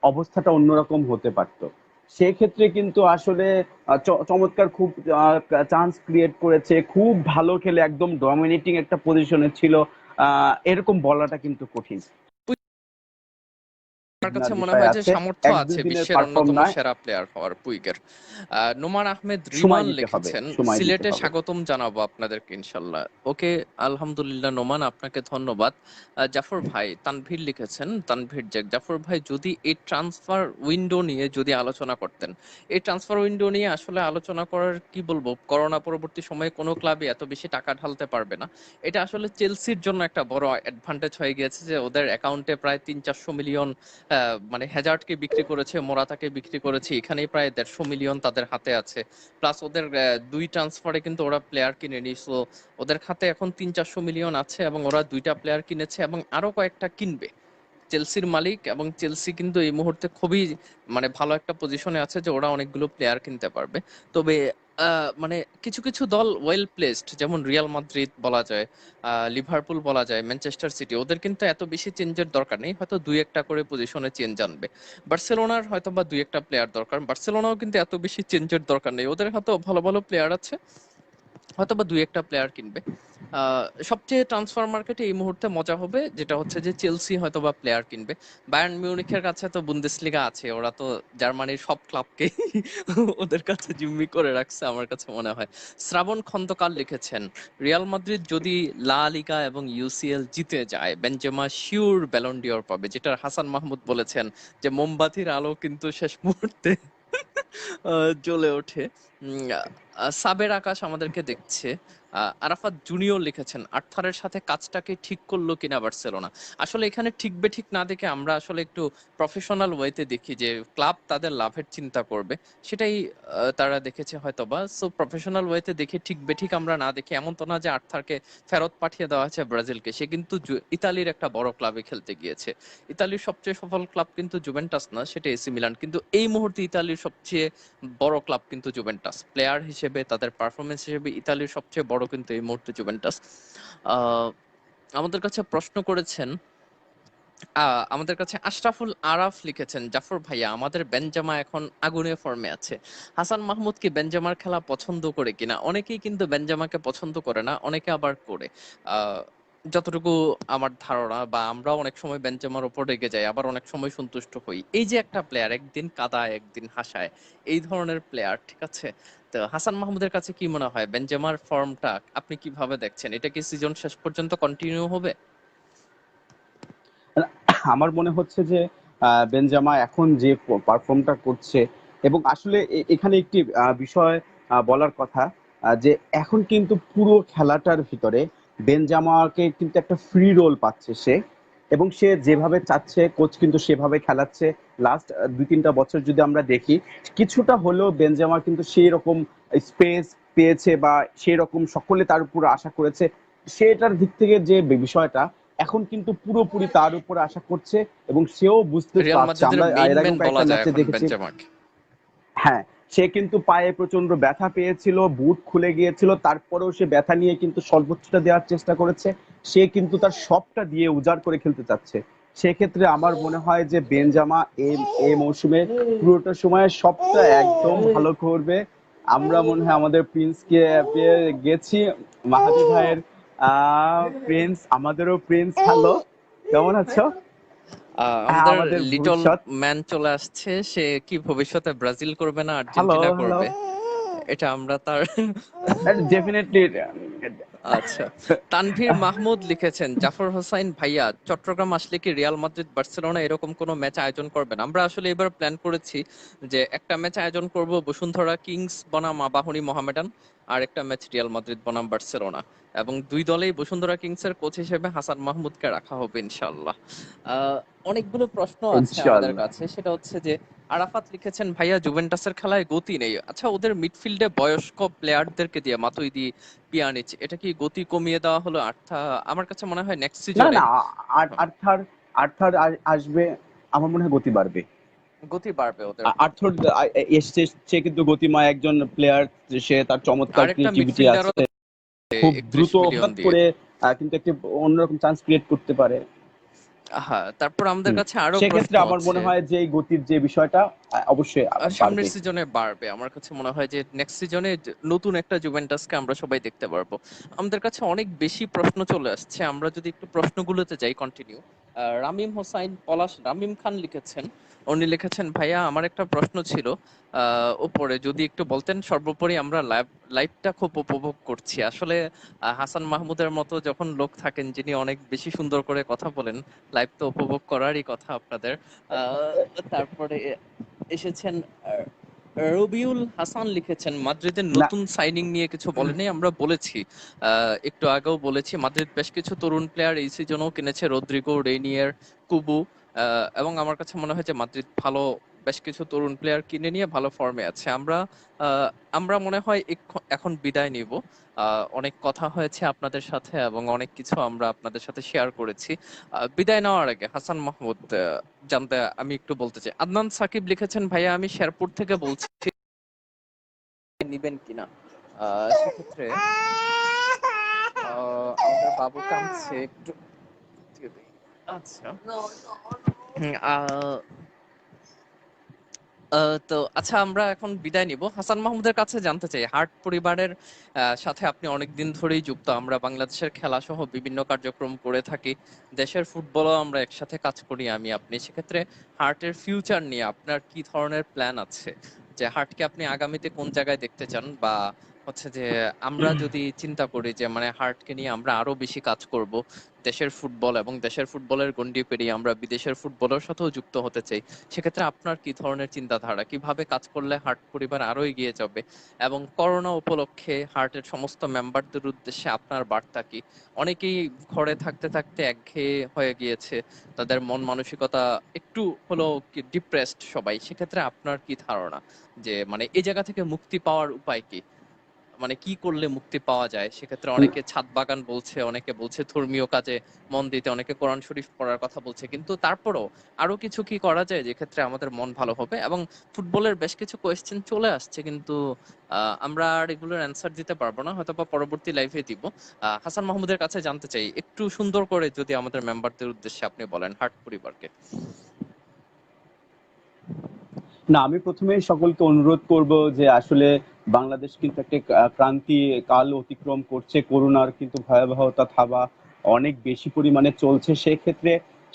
[SPEAKER 2] অবস্থাটা অন্যরকম হতে পারতো। সেক্ষেত্রে কিন্তু আসলে চমৎকার খুব চান্স ক্রিয়েট করেছে, খুব ভালো খেলে একদম ডমিনেটিং একটা পজিশনে ছিল। এরকম বলাটা কিন্তু কঠিন।
[SPEAKER 1] আমার কাছে
[SPEAKER 2] ভাবনার
[SPEAKER 1] মনে
[SPEAKER 2] বিষয়
[SPEAKER 1] হয় যে
[SPEAKER 2] আছে,
[SPEAKER 1] সামর্থ্য
[SPEAKER 2] এক দুই
[SPEAKER 1] আছে
[SPEAKER 2] দিনের
[SPEAKER 1] বিশ্বের
[SPEAKER 2] পারফর্ম
[SPEAKER 1] অন্যতম
[SPEAKER 2] নয়।
[SPEAKER 1] সেরা প্লেয়ার হওয়ার পুইগের। নোমান আহমেদ
[SPEAKER 2] সময়
[SPEAKER 1] রিমান
[SPEAKER 2] দিতে হবে,
[SPEAKER 1] লিখেছেন,
[SPEAKER 2] সময় দিতে
[SPEAKER 1] সিলেটে
[SPEAKER 2] হবে।
[SPEAKER 1] স্বাগতম জানাবো আপনাদেরকে ইনশাল্লাহ। ওকে, আলহামদুলিল্লাহ নোমান, আপনাকে ধন্যবাদ। জাফর ভাই, তানভীর লিখেছেন, তানভীর জাফর ভাই, যদি এই ট্রান্সফার উইন্ডো নিয়ে যদি আলোচনা করতেন। এই ট্রান্সফার উইন্ডো নিয়ে আসলে আলোচনা করার কি বলবো, করোনা পরবর্তী সময়ে কোনো ক্লাবে এত বেশি টাকা ঢালতে পারবে না। এটা আসলে চেলসির জন্য একটা বড় অ্যাডভান্টেজ হয়ে গিয়েছে যে ওদের অ্যাকাউন্টে প্রায় 300-400 মিলিয়ন, মানে হ্যাজার্ডকে বিক্রি করেছে, মোরাতাকে বিক্রি করেছে, এখানেই প্রায় 150 মিলিয়ন তাদের হাতে আছে। প্লাস ওদের দুই ট্রান্সফারে কিন্তু ওরা প্লেয়ার কিনে নিয়েছিল। ওদের খাতে এখন 300-400 মিলিয়ন আছে এবং ওরা দুইটা প্লেয়ার কিনেছে এবং আরো কয়েকটা কিনবে। চেলসির মালিক এবং চেলসি কিন্তু এই মুহূর্তে খুবই মানে ভালো একটা পজিশনে আছে যে ওরা অনেকগুলো প্লেয়ার কিনতে পারবে। তবে মানে কিছু কিছু দল ওয়েল প্লেসড, যেমন রিয়াল মাদ্রিদ বলা যায়, লিভারপুল বলা যায়, ম্যানচেস্টার সিটি, ওদের কিন্তু এত বেশি চেঞ্জের দরকার নেই, হয়তো দুই একটা করে পজিশনে চেঞ্জ আনবে। বার্সেলোনার হয়তো বা দুই একটা প্লেয়ার দরকার, বার্সেলোনাও কিন্তু এত বেশি চেঞ্জের দরকার নেই, ওদের হাতেও ভালো ভালো প্লেয়ার আছে। হয়তোবা দুই একটা প্লেয়ার কিনবে। সবচেয়ে ট্রান্সফার মার্কেটে এই মুহূর্তে মজা হবে যেটা হচ্ছে যে চেলসি হয়তোবা প্লেয়ার কিনবে। বায়ার্ন মিউনিখের কাছে তো বুন্দেসলিগা আছে, ওরা তো জার্মানির সব ক্লাবকে ওদের কাছে জিম্মি করে রাখছে আমার কাছে মনে হয়। শ্রাবণ খন্দকার লিখেছেন, রিয়াল মাদ্রিদ যদি লা লিগা এবং ইউসিএল জিতে যায় বেনজেমা শিওর ব্যালন ডিওর পাবে, যেটা হাসান মাহমুদ বলেছেন যে মোমবাতির আলো কিন্তু শেষ মুহূর্তে জ্বলে ওঠে। সাবের আকাশ আমাদেরকে দেখছে। আরাফাত জুনিয়র লিখেছেন, আর্থারের সাথে কাজটাকে ঠিক করলো কিনা বার্সেলোনা। আসলে এখানে ঠিক বেঠিক না দেখে আমরা আসলে একটু প্রফেশনাল ওয়েতে দেখি যে ক্লাব তাদের লাভের চিন্তা করবে, সেটাই তারা দেখেছে হয়তোবা। সো প্রফেশনাল ওয়েতে দেখে ঠিক বেঠিক আমরা না দেখি, এমন তো না যে আর্থারকে ফেরত পাঠিয়ে দেওয়া হয়েছে ব্রাজিলকে। সে কিন্তু ইতালির একটা বড় ক্লাবে খেলতে গিয়েছে। ইতালির সবচেয়ে সফল ক্লাব কিন্তু জুভেন্টাস না, সেটা এসি মিলান। কিন্তু এই মুহূর্তে ইতালির সবচেয়ে বড় ক্লাব কিন্তু জুভেন্টাস। প্লেয়ার হিসেবে তাদের পারফরমেন্স হিসেবে ইতালির সবচেয়ে বড় কিন্তু এই মুহূর্তে জুভেন্টাস। আহ, আমাদের কাছে প্রশ্ন করেছেন, আমাদের কাছে আশরাফুল আরাফ লিখেছেন, জাফর ভাইয়া আমাদের বেনজামা এখন আগুনে ফর্মে আছে। হাসান মাহমুদ কি বেনজামার খেলা পছন্দ করে কিনা? অনেকেই কিন্তু বেনজামাকে পছন্দ করে না, অনেকে আবার করে। আহ, যতটুকু আমার ধারণা, বা আমরা অনেক সময় বেনজামার উপর রেগে যাই, আবার অনেক সময় সন্তুষ্ট হই। এই যে একটা প্লেয়ার একদিন কাদায় একদিন হাসায়, এই ধরনের প্লেয়ার, ঠিক আছে? তো হাসান মাহমুদের কাছে কি মনে হয় বেনজামার ফর্মটা আপনি কিভাবে দেখছেন? এটা কি সিজন শেষ পর্যন্ত কন্টিনিউ হবে?
[SPEAKER 2] আমার মনে হচ্ছে যে বেনজামা এখন যে পারফর্মটা করছে, এবং আসলে এখানে একটি বিষয় বলার কথা, যে এখন কিন্তু পুরো খেলাটার ভিতরে বেনজামাকে কিন্তু একটা ফ্রি রোল পাচ্ছে সে, এবং সে যেভাবে চাচ্ছে কোচ কিন্তু সেভাবে খেলাচ্ছে। লাস্ট 2-3টা বছর যদি আমরা দেখি, কিছুটা হলেও বেনজামা কিন্তু সেই রকম স্পেস পেয়েছে, বা সেই রকম সকলে তার উপর আশা করেছে। সেটার দিক থেকে যে বিষয়টা এখন কিন্তু পুরোপুরি তার উপর আশা করছে, এবং সেও বুঝতে
[SPEAKER 1] রিয়াল
[SPEAKER 2] পারছে।
[SPEAKER 1] মাদ্রিদের
[SPEAKER 2] আমরা
[SPEAKER 1] মেইন
[SPEAKER 2] এর
[SPEAKER 1] ম্যান
[SPEAKER 2] আগেও
[SPEAKER 1] বলা
[SPEAKER 2] কয়েকটা
[SPEAKER 1] যায়
[SPEAKER 2] ম্যাচে
[SPEAKER 1] এখন
[SPEAKER 2] দেখেছি।
[SPEAKER 1] বেনজেমাকে।
[SPEAKER 2] হ্যাঁ, সে কিন্তু পায়ে প্রচন্ড ব্যথা পেয়েছিল, বুট খুলে গিয়েছিল, তারপরেও সে ব্যথা নিয়ে কিন্তু সর্বোচ্চটা দেওয়ার চেষ্টা করেছে। সে কিন্তু তার সবটা দিয়ে উজাড় করে খেলতে চাচ্ছে। সেক্ষেত্রে আমার মনে হয় যে বেনজামা এই এই মৌসুমে পুরোটা সময় সবটা একদম ভালো করবে। আমরা মনে হয় আমাদের প্রিন্সকে পেয়ে গেছি। মাহাদি ভাইয়ের প্রিন্স, আমাদেরও প্রিন্স। হ্যালো, কেমন আছো? হ্যাঁ,
[SPEAKER 1] আমাদের
[SPEAKER 2] আমাদের
[SPEAKER 1] লিটল
[SPEAKER 2] ভবিষ্যৎ।
[SPEAKER 1] ম্যান চলে আসছে। সে কি ভবিষ্যতে ব্রাজিল করবে না
[SPEAKER 2] হ্যালো,
[SPEAKER 1] আর্জেন্টিনা
[SPEAKER 2] হ্যালো।
[SPEAKER 1] করবে, এটা আমরা তার
[SPEAKER 2] ডেফিনেটলি।
[SPEAKER 1] আচ্ছা। তানভীর মাহমুদ লিখেছেন, জাফর হোসাইন ভাইয়া চট্টগ্রাম আসলে কি রিয়াল মাদ্রিদ বার্সেলোনা এরকম কোনো ম্যাচ আয়োজন করবেন? আমরা আসলে এবার প্ল্যান করেছি যে একটা ম্যাচ আয়োজন করব বসুন্ধরা কিংস বনাম আবাহনী মোহামেডান, আর একটা ম্যাচ রিয়াল মাদ্রিদ বনাম বার্সেলোনা, এবং দুই দলেই বসুন্ধরা কিংস এর কোচ হিসেবে হাসান মাহমুদকে রাখা হবে ইনশাআল্লাহ। অনেকগুলো প্রশ্ন আছে আমাদের
[SPEAKER 2] ইনশাআল্লাহ।
[SPEAKER 1] কাছে, সেটা হচ্ছে যে আরাফাত লিখেছেন, ভাইয়া জুভেন্টাসের খেলায় গতি নেই। আচ্ছা, ওদের মিডফিল্ডে বয়স্ক প্লেয়ারদেরকে দিয়ে মাতুইদি পিয়ানিচ, এটা কি গতি কমিয়ে দেওয়া হলো? আমার কাছে মনে হয় নেক্সট
[SPEAKER 2] না,
[SPEAKER 1] সিজনে
[SPEAKER 2] না, আর্থার আর্থার আসবে। আমার মনে হয় গতি বাড়বে।
[SPEAKER 1] গতি বাড়বে ওদের।
[SPEAKER 2] আর্থর এসছে, সে কিন্তু গতিময় একজন প্লেয়ার। সে তার চমৎকার
[SPEAKER 1] আরেকটা
[SPEAKER 2] ক্রিয়েটিভিটি
[SPEAKER 1] মিডফিল্ডারও
[SPEAKER 2] আছে, খুব
[SPEAKER 1] 31
[SPEAKER 2] দ্রুত
[SPEAKER 1] মিলিয়ন
[SPEAKER 2] হঠাৎ
[SPEAKER 1] দিয়ে।
[SPEAKER 2] করে কিন্তু একটি অন্যরকম চান্স ক্রিয়েট করতে পারে।
[SPEAKER 1] হ্যাঁ, তারপর আমাদের
[SPEAKER 2] হুম।
[SPEAKER 1] কাছে আরো প্রশ্ন
[SPEAKER 2] সেক্ষেত্রে আমার
[SPEAKER 1] আছে।
[SPEAKER 2] মনে হয় যে এই গতির যে বিষয়টা অবশ্যই
[SPEAKER 1] সামনের
[SPEAKER 2] বাড়বে।
[SPEAKER 1] সিজনে বাড়বে। আমার কাছে মনে হয় যে নেক্সট সিজনে নতুন একটা জুভেন্টাসকে আমরা সবাই দেখতে পারবো। আমাদের কাছে অনেক বেশি প্রশ্ন চলে আসছে, আমরা যদি একটু প্রশ্নগুলোতে যাই কন্টিনিউ। রামিম হোসাইন পলাশ রামিম খান লিখেছেন, উনি লিখেছেন, ভাইয়া আমার একটা প্রশ্ন ছিল উপরে যদি একটু বলতেন। সর্বোপরি আমরা লাইভটা খুব উপভোগ করছি আসলে। হাসান মাহমুদের মতো যখন লোক থাকেন যিনি অনেক বেশি সুন্দর করে কথা বলেন, লাইভ তো উপভোগ করারই কথা আপনাদের। তারপরে এসেছেন রবিউল হাসান লিখেছেন, মাদ্রিদের
[SPEAKER 2] না,
[SPEAKER 1] নতুন সাইনিং নিয়ে কিছু বলেনি। আমরা বলেছি, একটু আগেও বলেছি, মাদ্রিদ বেশ কিছু তরুণ প্লেয়ার এই সিজনেও কিনেছে, রদ্রিগো, রেইনিয়ার, কুবু। এবং আমার কাছে মনে হয় যে মাদ্রিদ ভালো বেশ কিছু তরুণ প্লেয়ার কিনে নিয়ে ভালো ফর্মে আছে। আমরা মনে হয় এখন বিদায় নিব। অনেক কথা হয়েছে আপনাদের সাথে এবং অনেক কিছু আমরা আপনাদের সাথে শেয়ার করেছি। বিদায় নেওয়ার আগে হাসান মাহমুদ জানতে আমি একটু বলতে চাই। আদনান সাকিব লিখেছেন, ভাইয়া আমি শেরপুর থেকে বলছি, নিবেন কিনা? সেক্ষেত্রে আমাদের বাবু কাঁদছে একটু। দিয়ে দিই। আচ্ছা। হুম, তো আচ্ছা, আমরা এখন বিদায় নিব। হাসান মাহমুদের কাছে জানতে চাই, হার্ট পরিবারের সাথে আপনি অনেকদিন ধরেই যুক্ত। আমরা বাংলাদেশের খেলা সহ বিভিন্ন কার্যক্রম করে থাকি, দেশের ফুটবলও আমরা একসাথে কাজ করি আমি আপনি। সেক্ষেত্রে হার্টের ফিউচার নিয়ে আপনার কি ধরনের প্ল্যান আছে? যে হার্টকে আপনি আগামীতে কোন জায়গায় দেখতে চান, বা হচ্ছে যে আমরা যদি চিন্তা করি যে মানে হার্টকে নিয়ে আমরা আরো বেশি কাজ করব, দেশের ফুটবল এবং দেশের ফুটবলের গণ্ডি পেরিয়ে আমরা বিদেশের ফুটবলের সাথেও যুক্ত হতে চাই, সেক্ষেত্রে আপনার কি ধরনের চিন্তাধারা, কিভাবে কাজ করলে হার্ট পরিবার আরো এগিয়ে যাবে? এবং করোনা উপলক্ষে হার্টের সমস্ত মেম্বারদের উদ্দেশ্যে আপনার বার্তা কি? অনেকেই ঘরে থাকতে থাকতে একঘেয়ে হয়ে গিয়েছে, তাদের মন মানসিকতা একটু হলো কি ডিপ্রেসড সবাই। সেক্ষেত্রে আপনার কি ধারণা যে মানে এই জায়গা থেকে মুক্তি পাওয়ার উপায় কি? মানে কি করলে মুক্তি পাওয়া যায়? সেক্ষেত্রে অনেকে ছাদ বাগান বলছে, অনেকে বলছে ধর্মীয় কাজে মন দিতে, অনেকে কোরআন শরীফ পড়ার কথা বলছে, কিন্তু তারপরও আরো কিছু কি করা যায় যেক্ষেত্রে আমাদের মন ভালো হবে? এবং ফুটবলের বেশ কিছু কোয়েশ্চেন চলে আসছে, কিন্তু আমরা আর এগুলোর অ্যান্সার দিতে পারবো না, হয়তো বা পরবর্তী লাইভে দিব। হাসান মাহমুদের কাছে জানতে চাই, একটু সুন্দর করে যদি আমাদের মেম্বারদের উদ্দেশ্যে আপনি বলেন হার্ট পরিবারকে।
[SPEAKER 2] না, আমি প্রথমেই সকলকে অনুরোধ করব যে আসলে বাংলাদেশ কিন্তু একটা ক্রান্তি কাল অতিক্রম করছে। করোনার কিন্তু ভয়াবহতা থাবা অনেক বেশি পরিমাণে চলছে। সেক্ষেত্রে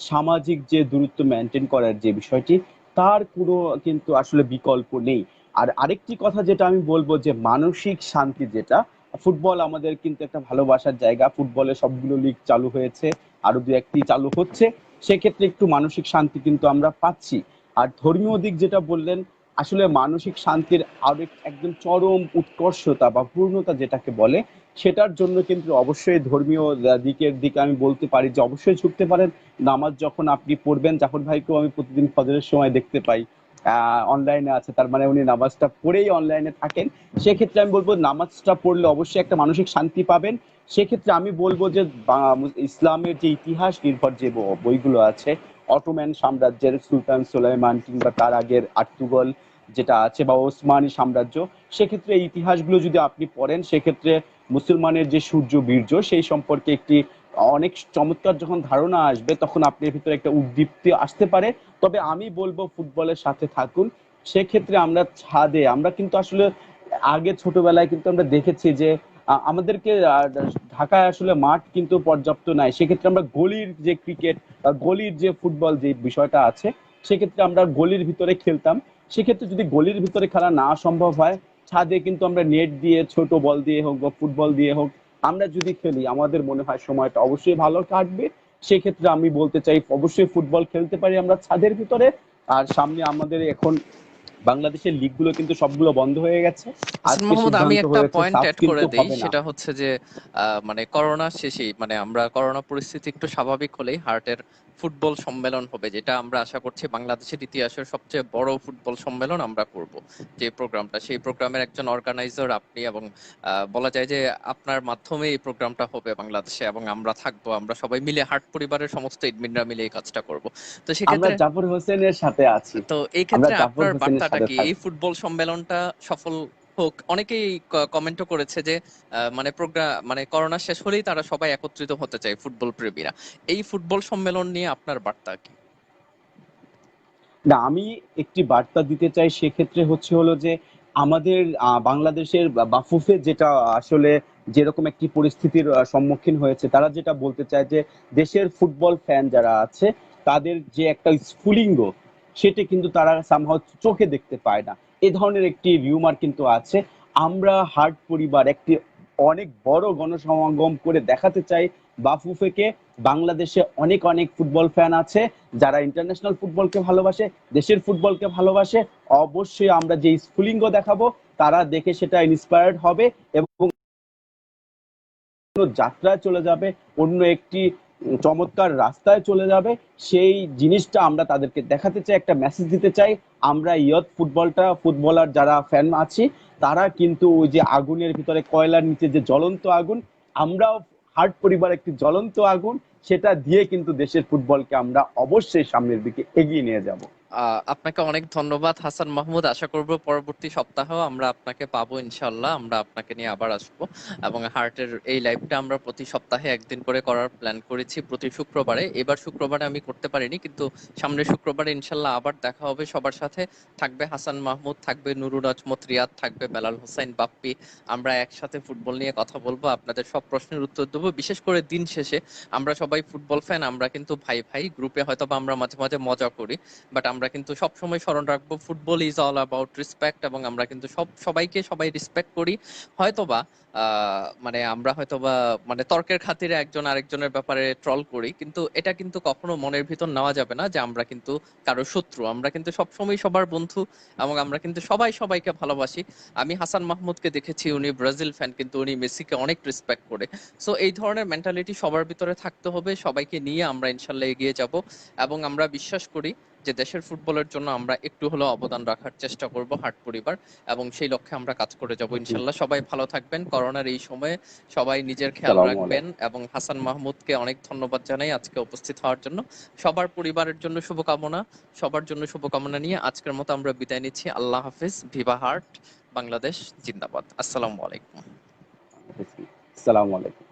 [SPEAKER 2] সামাজিক যে দূরত্ব মেনটেন করার যে বিষয়টি, তার কোনো কিন্তু আসলে বিকল্প নেই। আর আরেকটি কথা যেটা আমি বলবো, যে মানসিক শান্তি যেটা, ফুটবল আমাদের কিন্তু একটা ভালোবাসার জায়গা। ফুটবলে সবগুলো লিগ চালু হয়েছে, আরো দু একটি চালু হচ্ছে। সেক্ষেত্রে একটু মানসিক শান্তি কিন্তু আমরা পাচ্ছি। আর ধর্মীয় দিক যেটা বললেন, আসলে মানসিক শান্তির আরো একদম চরম উৎকর্ষতা বা পূর্ণতা যেটাকে বলে, সেটার জন্য কিন্তু অবশ্যই ধর্মীয় দিকের দিকে আমি বলতে পারি যে অবশ্যই ঝুঁকতে পারেন। নামাজ যখন আপনি পড়বেন, জাফর ভাইকেও আমি প্রতিদিন ফজরের সময় দেখতে পাই অনলাইনে আছে, তার মানে উনি নামাজটা পড়েই অনলাইনে থাকেন। সেক্ষেত্রে আমি বলবো নামাজটা পড়লে অবশ্যই একটা মানসিক শান্তি পাবেন। সেক্ষেত্রে আমি বলবো যে ইসলামের যে ইতিহাস নির্ভর যে বইগুলো আছে, অটোম্যান সাম্রাজ্যের সুলতান সুলাইমান কিংবা তার আগের আর্তুগল যেটা আছে, বা ওসমানী সাম্রাজ্য, সেক্ষেত্রে এই ইতিহাসগুলো যদি আপনি পড়েন, সেক্ষেত্রে মুসলমানের যে সূর্য বীর্য সেই সম্পর্কে একটি অনেক চমৎকার যখন ধারণা আসবে, তখন আপনার ভিতরে একটা উদ্দীপ্তি আসতে পারে। তবে আমি বলবো ফুটবলের সাথে থাকুন। সেক্ষেত্রে আমরা ছাদে, আমরা কিন্তু আসলে আগে ছোটবেলায় কিন্তু আমরা দেখেছি যে আমাদেরকে ঢাকায় আসলে মাঠ কিন্তু পর্যাপ্ত নাই। সেক্ষেত্রে আমরা গলির যে ক্রিকেট, গলির যে ফুটবল যে বিষয়টা আছে, সেক্ষেত্রে আমরা গলির ভিতরে খেলতাম। সেক্ষেত্রে যদি গলির ভিতরে খেলা না সম্ভব হয়, ছাদে কিন্তু আমরা নেট দিয়ে, ছোট বল দিয়ে হোক বা ফুটবল দিয়ে হোক, আমরা যদি খেলি, আমাদের মনে হয় সময়টা অবশ্যই ভালো কাটবে। সেক্ষেত্রে আমি বলতে চাই অবশ্যই ফুটবল খেলতে পারি আমরা ছাদের ভিতরে। আর সামনে আমাদের এখন বাংলাদেশের লিগগুলো কিন্তু সবগুলো বন্ধ হয়ে গেছে।
[SPEAKER 1] হাসান
[SPEAKER 2] আজকে
[SPEAKER 1] মাহমুদ, আমি
[SPEAKER 2] সিদ্ধান্ত
[SPEAKER 1] একটা
[SPEAKER 2] হয়েছে
[SPEAKER 1] পয়েন্ট
[SPEAKER 2] সাফ
[SPEAKER 1] অ্যাড করে
[SPEAKER 2] কিন্তু
[SPEAKER 1] দেই,
[SPEAKER 2] হবে না।
[SPEAKER 1] সেটা হচ্ছে যে মানে করোনা শেষেই, মানে আমরা করোনা পরিস্থিতি একটু স্বাভাবিক হলেই হার্টের ফুটবল সম্মেলন হবে, যেটা আমরা আশা করছি বাংলাদেশের ইতিহাসের সবচেয়ে বড় ফুটবল সম্মেলন আমরা করব। যে প্রোগ্রামটা, সেই প্রোগ্রামের একজন অর্গানাইজার আপনি, এবং বলা যায় যে আপনার মাধ্যমে এই প্রোগ্রামটা হবে বাংলাদেশে, এবং আমরা থাকবো, আমরা সবাই মিলে হার্ট পরিবারের সমস্ত এডমিনরা মিলে এই কাজটা করব। তো
[SPEAKER 2] আমরা
[SPEAKER 1] সেক্ষেত্রে,
[SPEAKER 2] জাফর হোসেনের সাথে আছি।
[SPEAKER 1] তো এই
[SPEAKER 2] আমরা
[SPEAKER 1] ক্ষেত্রে
[SPEAKER 2] জাফর
[SPEAKER 1] আপনার
[SPEAKER 2] হোসেনের
[SPEAKER 1] বার্তাটা
[SPEAKER 2] সাথে
[SPEAKER 1] কি? এই
[SPEAKER 2] থাকবো।
[SPEAKER 1] ফুটবল সম্মেলনটা সফল হোক। অনেকেই কমেন্টও করেছে যে মানে প্রোগ্রাম, মানে করোনা শেষ হলেই তারা সবাই একত্রিত হতে চায় ফুটবল প্রেমীরা। এই ফুটবল সম্মেলন নিয়ে আপনার বার্তা কি?
[SPEAKER 2] না, আমি একটি বার্তা দিতে চাই। সেক্ষেত্রে হচ্ছে হলো যে আমাদের বাংলাদেশের বাফুফে যেটা আসলে যেরকম একটি পরিস্থিতির সম্মুখীন হয়েছে, তারা যেটা বলতে চায় যে দেশের ফুটবল ফ্যান যারা আছে, তাদের যে একটা স্ফুলিঙ্গ, সেটা কিন্তু তারা সামহাও চোখে দেখতে পায় না। এ ধরনের একটি রিউমার কিন্তু আছে। আমরা হার্ট পরিবার একটি অনেক বড় গণসমাগম করে দেখাতে চাই বাফুফেকে। বাংলাদেশে অনেক অনেক ফুটবল ফ্যান আছে যারা ইন্টারন্যাশনাল ফুটবলকে ভালোবাসে, দেশের ফুটবলকে ভালোবাসে। অবশ্যই আমরা যে স্ফুলিঙ্গ দেখাবো, তারা দেখে সেটা ইন্সপায়ার্ড হবে এবং যাত্রায় চলে যাবে, অন্য একটি চমৎকার রাস্তায় চলে যাবে। সেই জিনিসটা আমরা তাদেরকে দেখাতে চাই, একটা মেসেজ দিতে চাই। আমরা ইয়ত ফুটবলটা, ফুটবলার যারা ফ্যান আছি, তারা কিন্তু ওই যে আগুনের ভিতরে কয়লার নিচে যে জ্বলন্ত আগুন, আমরাও হার্ট পরিবার একটি জ্বলন্ত আগুন। সেটা দিয়ে কিন্তু দেশের ফুটবলকে আমরা অবশ্যই সামনের দিকে এগিয়ে নিয়ে যাব।
[SPEAKER 1] আপনাকে অনেক ধন্যবাদ হাসান মাহমুদ। আশা করব পরবর্তী সপ্তাহেও আমরা আপনাকে পাবো ইনশাল্লাহ। আমরা আপনাকে নিয়ে আবার আসবো এবং হার্টের এই লাইভটা আমরা প্রতি সপ্তাহে একদিন করে করার প্ল্যান করেছি, প্রতি শুক্রবারে। এবার শুক্রবারে আমি করতে পারিনি, কিন্তু সামনের শুক্রবারে ইনশাল্লাহ আবার দেখা হবে সবার সাথে। থাকবে হাসান মাহমুদ, থাকবে নুরুল আজমত রিয়াদ, থাকবে বেলাল হোসাইন বাপ্পি। আমরা একসাথে ফুটবল নিয়ে কথা বলবো, আপনাদের সব প্রশ্নের উত্তর দেবো। বিশেষ করে দিন শেষে আমরা সবাই ফুটবল ফ্যান, আমরা কিন্তু ভাই ভাই। গ্রুপে হয়তো বা আমরা মাঝে মাঝে মজা করি, বাট আমরা কিন্তু সব সময় স্মরণ রাখবো football is all about respect, এবং আমরা কিন্তু সবাইকে সবাই রেসপেক্ট করি। হয়তোবা মানে আমরা হয়তোবা মানে তর্কের খাতিরে একজন আরেকজনের ব্যাপারে ট্রল করি, কিন্তু এটা কিন্তু কখনো মনের ভিতর নেওয়া যাবে না যে আমরা কিন্তু কারো শত্রু। আমরা কিন্তু সবসময় সবার বন্ধু, এবং আমরা কিন্তু সবাই সবাইকে ভালোবাসি। আমি হাসান মাহমুদকে দেখেছি, উনি ব্রাজিল ফ্যান, কিন্তু উনি মেসিকে অনেক রেসপেক্ট করে। সো এই ধরনের মেন্টালিটি সবার ভিতরে থাকতে হবে, সবাইকে নিয়ে আমরা ইনশাল্লাহ এগিয়ে যাব। এবং আমরা বিশ্বাস করি যে দেশের ফুটবলের জন্য আমরা একটু হলেও অবদান রাখার চেষ্টা করব হাট পরিবার, এবং সেই লক্ষ্যে আমরা কাজ করে যাব
[SPEAKER 2] জি।
[SPEAKER 1] ইনশাল্লাহ। সবাই ভালো থাকবেন করোনার এই সময়ে, সবাই নিজের খেয়াল
[SPEAKER 2] আসসালামু
[SPEAKER 1] রাখবেন।
[SPEAKER 2] আলাইকুম।
[SPEAKER 1] এবং হাসান মাহমুদকে অনেক ধন্যবাদ জানাই আজকে উপস্থিত হওয়ার জন্য। সবার পরিবারের জন্য শুভকামনা, সবার জন্য শুভকামনা নিয়ে আজকের মতো আমরা বিদায় নিচ্ছি। আল্লাহ হাফিজ, ভিভা হার্ট, বাংলাদেশ জিন্দাবাদ। আসসালামু আলাইকুম।
[SPEAKER 2] আসসালামু আলাইকুম।